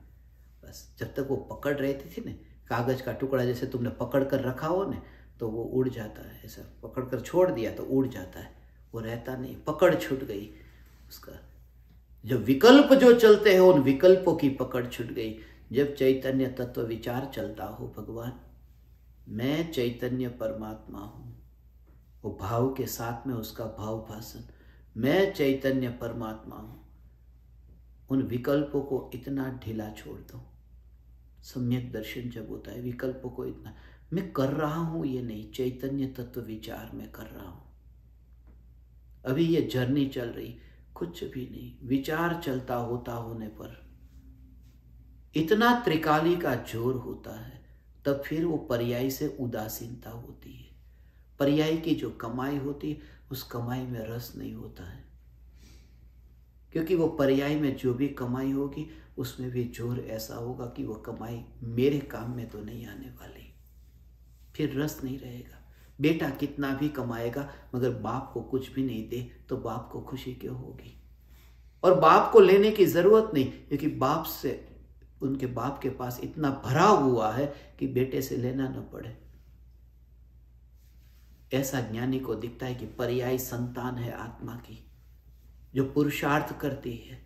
बस जब तक वो पकड़ रहती थी ने, कागज का टुकड़ा जैसे तुमने पकड़ कर रखा हो ने, तो वो उड़ जाता है। ऐसा पकड़ कर छोड़ दिया तो उड़ जाता है, वो रहता नहीं। पकड़ छूट गई उसका। जो विकल्प जो चलते हैं उन विकल्पों की पकड़ छूट गई। जब चैतन्य तत्व विचार चलता हो, भगवान मैं चैतन्य परमात्मा हूं, वो भाव के साथ में उसका भाव भाषण, मैं चैतन्य परमात्मा हूं, उन विकल्पों को इतना ढीला छोड़ दो। सम्यक दर्शन जब होता है, विकल्पों को इतना मैं कर रहा हूं, ये नहीं, चैतन्य तत्व विचार में कर रहा हूं। अभी ये जर्नी चल रही, कुछ भी नहीं, विचार चलता होता होने पर इतना त्रिकाली का जोर होता है, तब फिर वो पर्याय से उदासीनता होती है। पर्याय की जो कमाई होती है, उस कमाई में रस नहीं होता है, क्योंकि वो पर्याय में जो भी कमाई होगी उसमें भी जोर ऐसा होगा कि वो कमाई मेरे काम में तो नहीं आने वाली, फिर रस नहीं रहेगा। बेटा कितना भी कमाएगा मगर बाप को कुछ भी नहीं दे तो बाप को खुशी क्यों होगी? और बाप को लेने की जरूरत नहीं, क्योंकि बाप से, उनके बाप के पास इतना भरा हुआ है कि बेटे से लेना न पड़े। ऐसा ज्ञानी को दिखता है कि पर्याय संतान है आत्मा की, जो पुरुषार्थ करती है।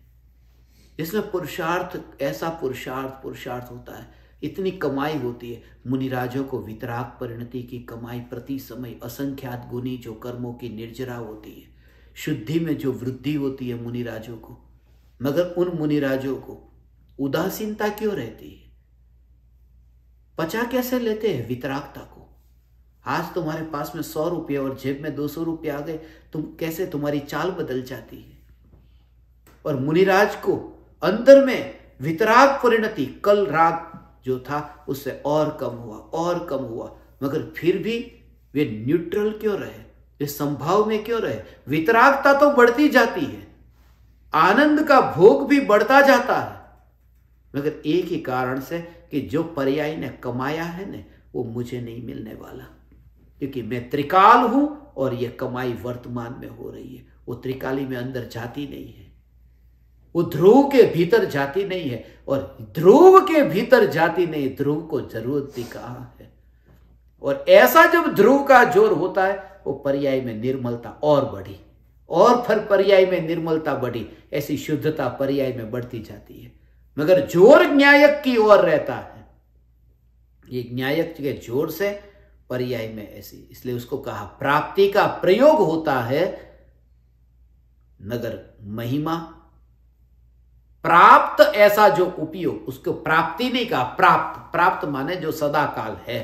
इसमें पुरुषार्थ, ऐसा पुरुषार्थ होता है, इतनी कमाई होती है। मुनिराजों को वितराग परिणति की कमाई प्रति समय असंख्यात गुनी जो कर्मों की निर्जरा होती है, शुद्धि में जो वृद्धि होती है मुनिराजों को, मगर उन मुनिराजों को उदासीनता क्यों रहती है? पचा कैसे लेते हैं वितरागता को? आज तुम्हारे पास में 100 रुपये और जेब में 200 रुपये आ गए, तुम कैसे, तुम्हारी चाल बदल जाती है। और मुनिराज को अंदर में वितराग परिणति, कल राग जो था उससे और कम हुआ, मगर फिर भी वे न्यूट्रल क्यों रहे, वे संभाव में क्यों रहे? वितरागता तो बढ़ती जाती है, आनंद का भोग भी बढ़ता जाता है, मगर एक ही कारण से कि जो पर्याय ने कमाया है ना, वो मुझे नहीं मिलने वाला, क्योंकि मैं त्रिकाल हूं और ये कमाई वर्तमान में हो रही है। वो त्रिकाली में अंदर जाती नहीं है, वो ध्रुव के भीतर जाती नहीं है, और ध्रुव के भीतर जाती नहीं, ध्रुव को जरूरत भी कहां है। और ऐसा जब ध्रुव का जोर होता है, वो पर्याय में निर्मलता और बढ़ी, और फिर पर्याय में निर्मलता बढ़ी, ऐसी शुद्धता पर्याय में बढ़ती जाती है। मगर जोर न्यायक की ओर रहता है, ये न्यायक के जोर से पर्याय में ऐसी, इसलिए उसको कहा प्राप्ति का प्रयोग होता है, मगर महिमा प्राप्त ऐसा जो उपयोग, उसको प्राप्ति नहीं कहा, प्राप्त माने जो सदा काल है,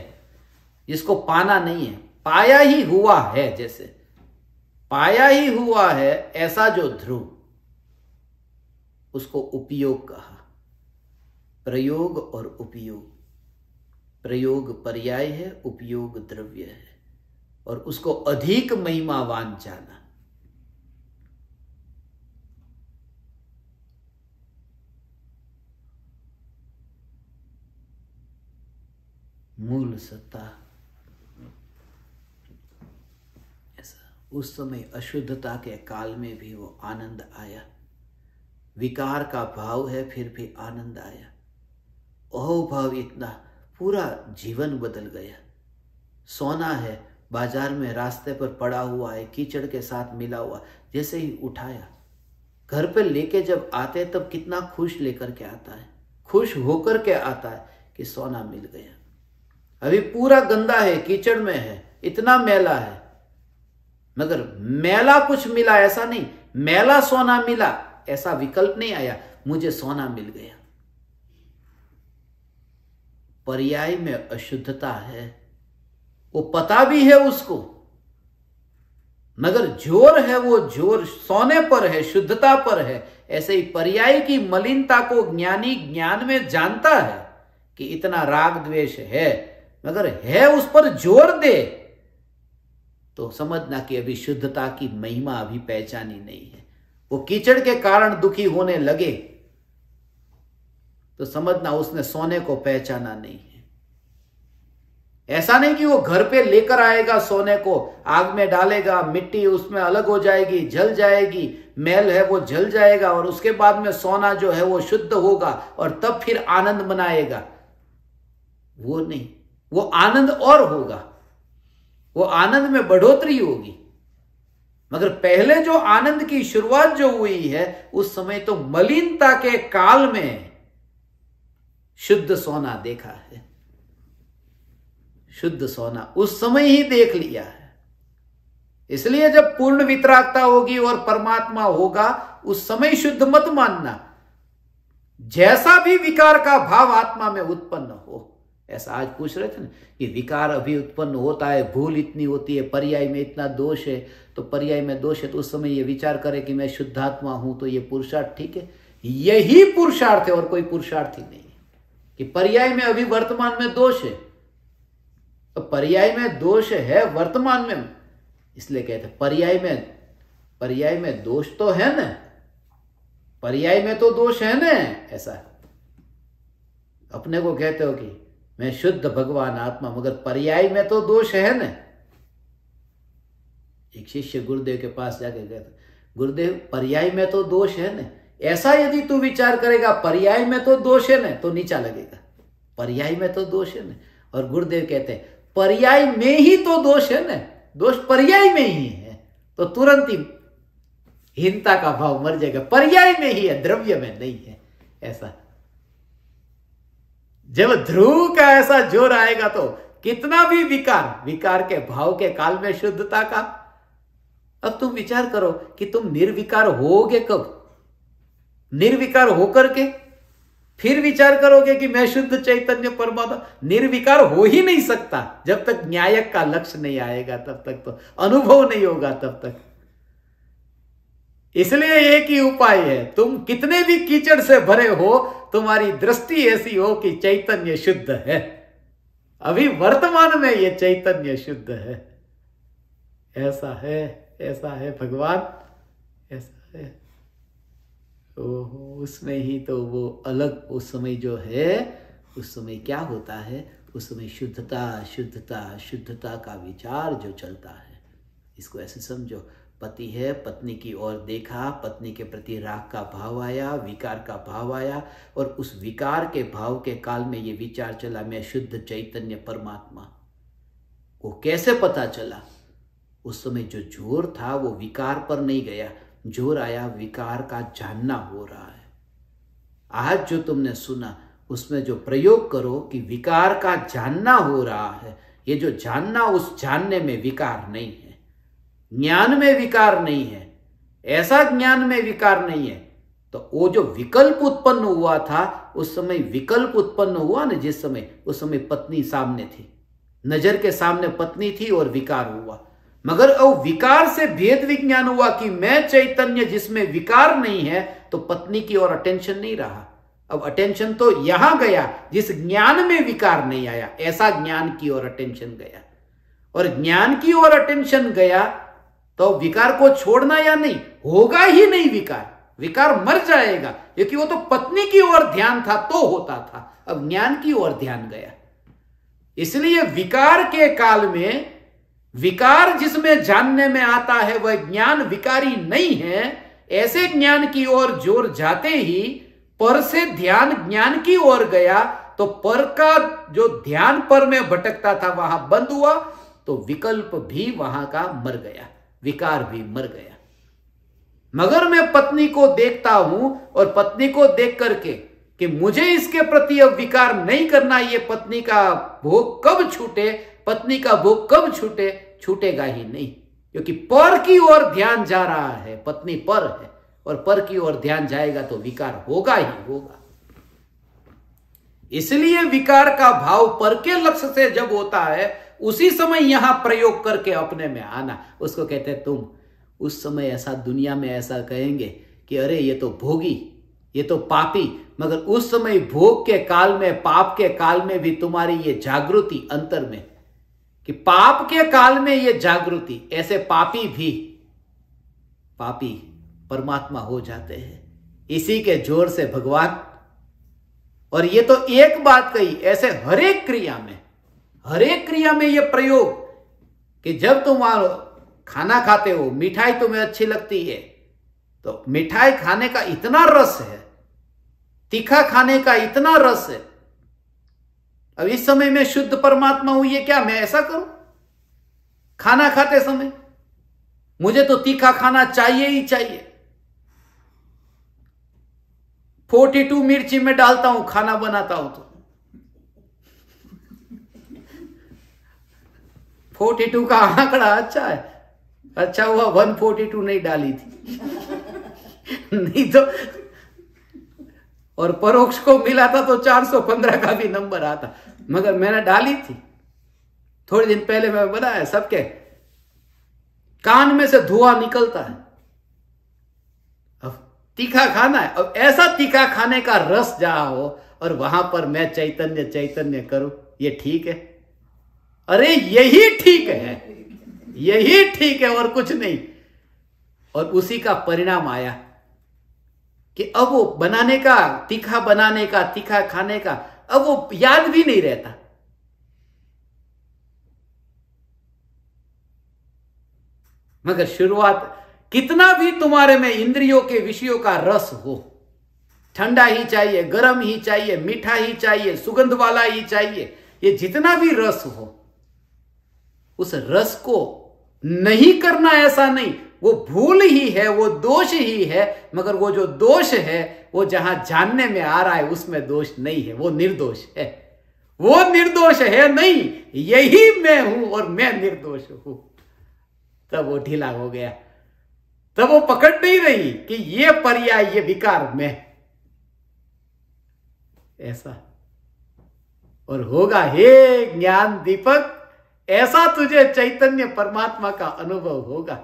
जिसको पाना नहीं है, पाया ही हुआ है, जैसे पाया ही हुआ है ऐसा जो ध्रुव, उसको उपयोग कहा। प्रयोग और उपयोग, प्रयोग पर्याय है, उपयोग द्रव्य है, और उसको अधिक महिमावान जाना। मूल सत्ता, ऐसा उस समय अशुद्धता के काल में भी वो आनंद आया, विकार का भाव है फिर भी आनंद आया, अहोभाव इतना, पूरा जीवन बदल गया। सोना है बाजार में रास्ते पर पड़ा हुआ है, कीचड़ के साथ मिला हुआ, जैसे ही उठाया घर पे लेके जब आते तब कितना खुश लेकर के आता है, खुश होकर के आता है कि सोना मिल गया। अभी पूरा गंदा है, कीचड़ में है, इतना मैला है, मगर मैला कुछ मिला ऐसा नहीं, मैला सोना मिला ऐसा विकल्प नहीं आया, मुझे सोना मिल गया। पर्याय में अशुद्धता है, वो पता भी है उसको, मगर जोर है, वो जोर सोने पर है, शुद्धता पर है। ऐसे ही पर्याय की मलिनता को ज्ञानी ज्ञान में जानता है कि इतना राग द्वेष है, मगर है उस पर जोर दे तो समझना कि अभी शुद्धता की महिमा अभी पहचानी नहीं है। वो कीचड़ के कारण दुखी होने लगे तो समझना उसने सोने को पहचाना नहीं है। ऐसा नहीं कि वो घर पे लेकर आएगा सोने को, आग में डालेगा, मिट्टी उसमें अलग हो जाएगी, जल जाएगी, मैल है वो जल जाएगा, और उसके बाद में सोना जो है वो शुद्ध होगा और तब फिर आनंद मनाएगा। वो नहीं, वो आनंद और होगा, वो आनंद में बढ़ोतरी होगी। मगर पहले जो आनंद की शुरुआत जो हुई है उस समय तो मलिनता के काल में शुद्ध सोना देखा है, शुद्ध सोना उस समय ही देख लिया है। इसलिए जब पूर्ण वितरागता होगी और परमात्मा होगा उस समय शुद्ध मत मानना। जैसा भी विकार का भाव आत्मा में उत्पन्न हो, ऐसा आज पूछ रहे थे ना कि विकार अभी उत्पन्न होता है, भूल इतनी होती है, पर्याय में इतना दोष है, तो पर्याय में दोष है तो उस समय ये विचार करे कि मैं शुद्धात्मा हूं तो ये पुरुषार्थ ठीक है। यही पुरुषार्थ है और कोई पुरुषार्थ ही नहीं है कि पर्याय में अभी वर्तमान में दोष है। तो पर्याय में दोष है वर्तमान में, इसलिए कहते पर्याय में दोष तो है ना, पर्याय में तो दोष है ना। ऐसा अपने को कहते हो कि मैं शुद्ध भगवान आत्मा, मगर पर्याय में तो दोष है ना। एक शिष्य गुरुदेव के पास जाके कहता, गुरुदेव पर्याय में तो दोष है ना। ऐसा यदि तू विचार करेगा पर्याय में तो दोष है ना तो नीचा लगेगा, पर्याय में तो दोष है ना। और गुरुदेव कहते हैं पर्याय में ही तो दोष है ना, दोष पर्याय में ही है, तो तुरंत ही हीनता का भाव मर जाएगा। पर्याय में ही है, द्रव्य में नहीं है। ऐसा जब ध्रुव का ऐसा जोर आएगा तो कितना भी विकार के भाव के काल में शुद्धता का। अब तुम विचार करो कि तुम निर्विकार होगे कब, निर्विकार होकर के फिर विचार करोगे कि मैं शुद्ध चैतन्य परमात्मा। निर्विकार हो ही नहीं सकता जब तक न्यायक का लक्ष्य नहीं आएगा, तब तक तो अनुभव नहीं होगा तब तक। इसलिए एक ही उपाय है, तुम कितने भी कीचड़ से भरे हो, तुम्हारी दृष्टि ऐसी हो कि चैतन्य शुद्ध है। अभी वर्तमान में ये चैतन्य शुद्ध है। ऐसा है भगवान, ऐसा है। ओहो, उसमें ही तो वो अलग, उस समय जो है, उस समय क्या होता है, उस समय शुद्धता का विचार जो चलता है। इसको ऐसे समझो, पति है, पत्नी की ओर देखा, पत्नी के प्रति राग का भाव आया, विकार का भाव आया, और उस विकार के भाव के काल में ये विचार चला, मैं शुद्ध चैतन्य परमात्मा। वो कैसे पता चला? उस समय जो जोर था वो विकार पर नहीं गया, जोर आया विकार का जानना हो रहा है। आज जो तुमने सुना उसमें जो प्रयोग करो कि विकार का जानना हो रहा है, ये जो जानना, उस जानने में विकार नहीं है, ज्ञान में विकार नहीं है, ऐसा ज्ञान में विकार नहीं है। तो वो जो विकल्प उत्पन्न हुआ था, उस समय विकल्प उत्पन्न हुआ ना, जिस समय, उस समय पत्नी सामने थी, नजर के सामने पत्नी थी और विकार हुआ। मगर अब विकार से भेद विज्ञान हुआ कि मैं चैतन्य जिसमें विकार नहीं है, तो पत्नी की ओर अटेंशन नहीं रहा। अब अटेंशन तो यहां गया जिस ज्ञान में विकार नहीं आया, ऐसा ज्ञान की ओर अटेंशन गया। और ज्ञान की ओर अटेंशन गया तो विकार को छोड़ना या नहीं, होगा ही नहीं विकार मर जाएगा, क्योंकि वो तो पत्नी की ओर ध्यान था तो होता था, अब ज्ञान की ओर ध्यान गया। इसलिए विकार के काल में, विकार जिसमें जानने में आता है वह ज्ञान विकारी नहीं है, ऐसे ज्ञान की ओर जोर जाते ही पर से ध्यान ज्ञान की ओर गया, तो पर का जो ध्यान पर में भटकता था वहां बंद हुआ, तो विकल्प भी वहां का मर गया, विकार भी मर गया। मगर मैं पत्नी को देखता हूं और पत्नी को देख करके कि मुझे इसके प्रति अब विकार नहीं करना, ये पत्नी का भोग कब छूटे, पत्नी का भोग कब छूटे, छूटेगा ही नहीं, क्योंकि पर की ओर ध्यान जा रहा है, पत्नी पर है, और पर की ओर ध्यान जाएगा तो विकार होगा ही होगा। इसलिए विकार का भाव पर के लक्ष्य से जब होता है, उसी समय यहां प्रयोग करके अपने में आना, उसको कहते हैं तुम। उस समय ऐसा दुनिया में ऐसा कहेंगे कि अरे ये तो भोगी, ये तो पापी, मगर उस समय भोग के काल में, पाप के काल में भी तुम्हारी ये जागृति अंतर में, कि पाप के काल में ये जागृति, ऐसे पापी भी पापी परमात्मा हो जाते हैं इसी के जोर से भगवान। और ये तो एक बात कही, ऐसे हरेक क्रिया में ये प्रयोग, कि जब तुम खाना खाते हो, मिठाई तुम्हें अच्छी लगती है, तो मिठाई खाने का इतना रस है, तीखा खाने का इतना रस है। अब इस समय मैं शुद्ध परमात्मा हूं, ये क्या मैं ऐसा करूं? खाना खाते समय मुझे तो तीखा खाना चाहिए ही चाहिए, 42 मिर्ची में डालता हूं, खाना बनाता हूं तो 42 का आंकड़ा अच्छा है, अच्छा हुआ 142 नहीं डाली थी नहीं तो, और परोक्ष को मिला था तो 415 का भी नंबर आता, मगर मैंने डाली थी। थोड़े दिन पहले मैं बनाया, सबके कान में से धुआं निकलता है। अब तीखा खाना है, अब ऐसा तीखा खाने का रस जहां हो और वहां पर मैं चैतन्य चैतन्य करूं, ये ठीक है? अरे यही ठीक है, यही ठीक है और कुछ नहीं। और उसी का परिणाम आया कि अब वो बनाने का, तीखा बनाने का, तीखा खाने का, अब वो याद भी नहीं रहता। मगर शुरुआत, कितना भी तुम्हारे में इंद्रियों के विषयों का रस हो, ठंडा ही चाहिए, गर्म ही चाहिए, मीठा ही चाहिए, सुगंध वाला ही चाहिए, ये जितना भी रस हो, उस रस को नहीं करना ऐसा नहीं, वो भूल ही है, वो दोष ही है। मगर वो जो दोष है वो जहां जानने में आ रहा है उसमें दोष नहीं है, वो निर्दोष है, वो निर्दोष है नहीं, यही मैं हूं और मैं निर्दोष हूं। तब वो ढीला हो गया, तब वो पकड़ नहीं रही कि ये पर्याय, ये विकार में ऐसा। और होगा हे ज्ञान दीपक, ऐसा तुझे चैतन्य परमात्मा का अनुभव होगा।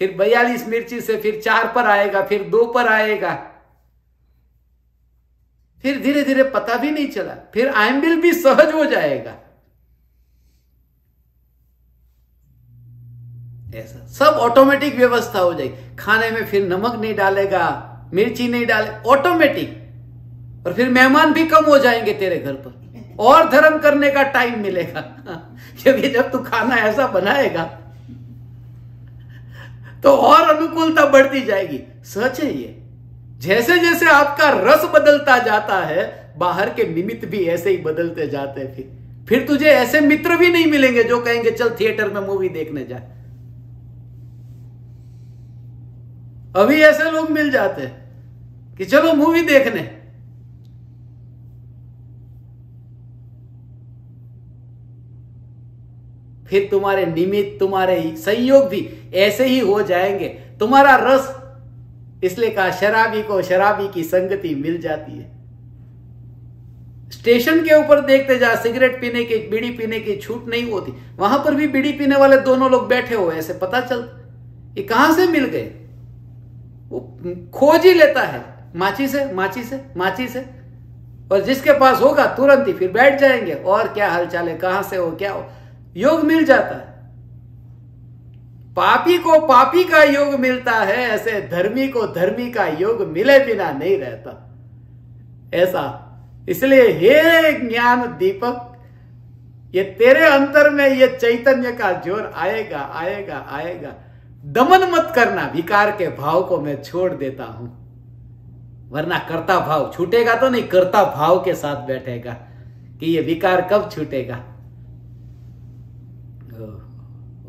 फिर 42 मिर्ची से फिर 4 पर आएगा, फिर 2 पर आएगा, फिर धीरे धीरे पता भी नहीं चला, फिर आयम्बिल भी सहज हो जाएगा। ऐसा सब ऑटोमेटिक व्यवस्था हो जाएगी। खाने में फिर नमक नहीं डालेगा, मिर्ची नहीं डाले, ऑटोमेटिक। और फिर मेहमान भी कम हो जाएंगे तेरे घर पर, और धर्म करने का टाइम मिलेगा। क्योंकि जब तू खाना ऐसा बनाएगा तो और अनुकूलता बढ़ती जाएगी। सच है ये। जैसे जैसे आपका रस बदलता जाता है, बाहर के निमित्त भी ऐसे ही बदलते जाते हैं। फिर तुझे ऐसे मित्र भी नहीं मिलेंगे जो कहेंगे चल थिएटर में मूवी देखने जा। अभी ऐसे लोग मिल जाते हैं कि चलो मूवी देखने। फिर तुम्हारे निमित्त, तुम्हारे संयोग भी ऐसे ही हो जाएंगे। तुम्हारा रस, इसलिए कहा शराबी को शराबी की संगति मिल जाती है। स्टेशन के ऊपर देखते जा, सिगरेट पीने की, बीड़ी पीने की छूट नहीं होती। वहां पर भी बीड़ी पीने वाले दोनों लोग बैठे हुए, ऐसे पता चलता ये कहां से मिल गए। वो खोज ही लेता है, माची से, और जिसके पास होगा तुरंत ही फिर बैठ जाएंगे। और क्या हालचाल है, कहां से हो, क्या हो, योग मिल जाता है। पापी को पापी का योग मिलता है, ऐसे धर्मी को धर्मी का योग मिले बिना नहीं रहता। ऐसा इसलिए हे ज्ञान दीपक, ये तेरे अंतर में ये चैतन्य का जोर आएगा आएगा आएगा। दमन मत करना, विकार के भाव को मैं छोड़ देता हूं, वरना कर्ता भाव छूटेगा तो नहीं, कर्ता भाव के साथ बैठेगा कि ये विकार कब छूटेगा।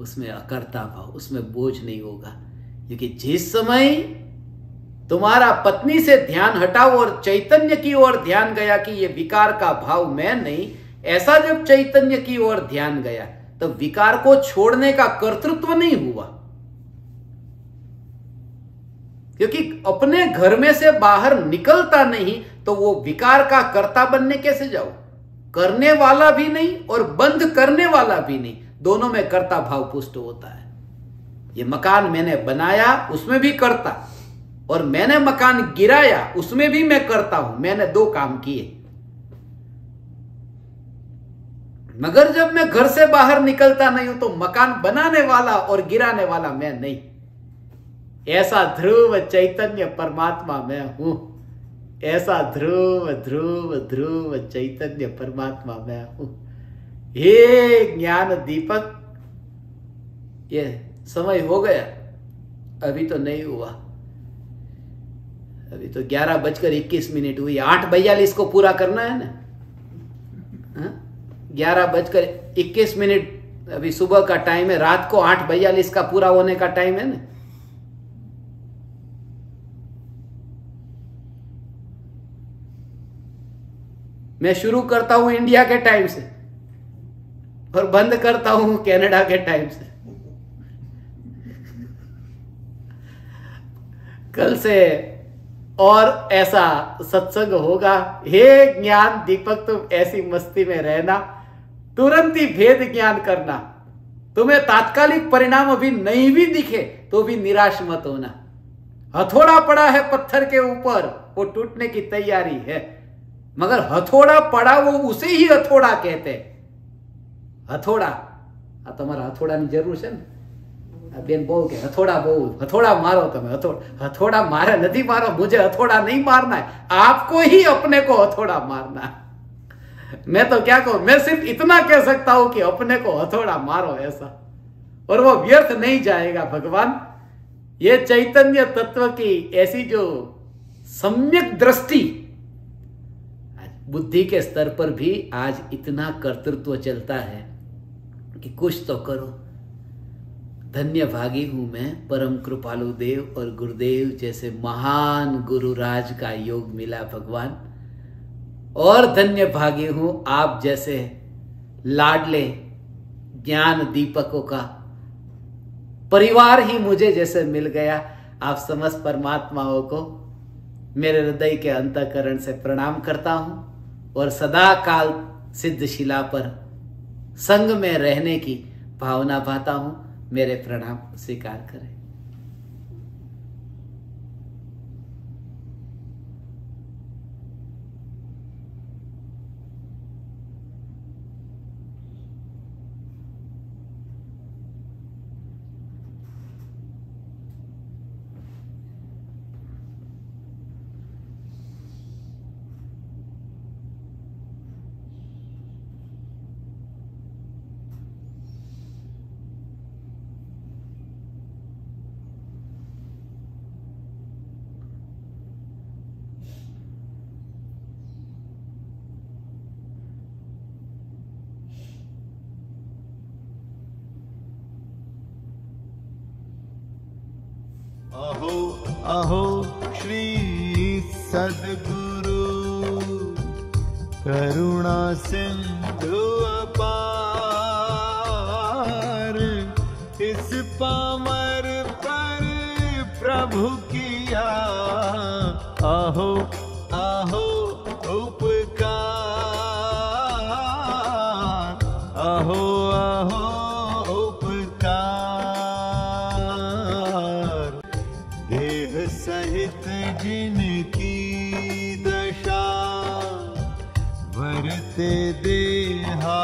उसमें अकर्ता भाव, उसमें बोझ नहीं होगा। क्योंकि जिस समय तुम्हारा पत्नी से ध्यान हटाओ और चैतन्य की ओर ध्यान गया कि ये विकार का भाव मैं नहीं, ऐसा जब चैतन्य की ओर ध्यान गया तो विकार को छोड़ने का कर्तृत्व नहीं हुआ। क्योंकि अपने घर में से बाहर निकलता नहीं तो वो विकार का कर्ता बनने कैसे जाओ। करने वाला भी नहीं और बंद करने वाला भी नहीं, दोनों में कर्ता भाव पुष्ट होता है। ये मकान मैंने बनाया, उसमें भी करता, और मैंने मकान गिराया, उसमें भी मैं करता हूं। मैंने 2 काम किए। मगर जब मैं घर से बाहर निकलता नहीं हूं तो मकान बनाने वाला और गिराने वाला मैं नहीं। ऐसा ध्रुव चैतन्य परमात्मा मैं हूं। ऐसा ध्रुव ध्रुव ध्रुव चैतन्य परमात्मा मैं हूं। हे ज्ञान दीपक, ये समय हो गया, अभी तो नहीं हुआ। अभी तो 11:21 हुई। 8:42 को पूरा करना है ना। 11:21 अभी सुबह का टाइम है, रात को 8:42 का पूरा होने का टाइम है ना। मैं शुरू करता हूं इंडिया के टाइम से और बंद करता हूं कनाडा के टाइम से। कल से और ऐसा सत्संग होगा। हे ज्ञान दीपक, तुम ऐसी मस्ती में रहना, तुरंत ही भेद ज्ञान करना। तुम्हें तात्कालिक परिणाम अभी नहीं भी दिखे तो भी निराश मत होना। हथौड़ा पड़ा है पत्थर के ऊपर, वो टूटने की तैयारी है, मगर हथौड़ा पड़ा वो उसे ही हथौड़ा कहते। हथौड़ा तुम्हारा हथौड़ाની જરૂર છે ને। બેન બહુ કે हथौड़ा बहु, हथौड़ा मारो તમે। हथौड़ा मारे नहीं मारो, मुझे हथौड़ा नहीं मारना है, आपको ही अपने को हथौड़ा मारना है। मैं तो क्या कहूं, मैं सिर्फ इतना कह सकता हूं कि अपने को हथौड़ा मारो ऐसा, और वो व्यर्थ नहीं जाएगा। भगवान, ये चैतन्य तत्व की ऐसी जो सम्यक दृष्टि, बुद्धि के स्तर पर भी आज इतना कर्तृत्व चलता है कि कुछ तो करो। धन्य भागी हूं मैं, परम कृपालु देव और गुरुदेव जैसे महान गुरुराज का योग मिला भगवान। और धन्य भागी हूं आप जैसे लाडले ज्ञान दीपकों का परिवार ही मुझे जैसे मिल गया। आप समस्त परमात्माओं को मेरे हृदय के अंतःकरण से प्रणाम करता हूं और सदा काल सिद्ध शिला पर संग में रहने की भावना पाता हूं। मेरे प्रणाम स्वीकार करें। अहो अहो श्री सद्गुरु करुणा सिंधु अपार, इस पामर पर प्रभु किया आहो आहो उपकार, आहो आहो उपकार। देह सहित जिनकी दशा, वरते देहा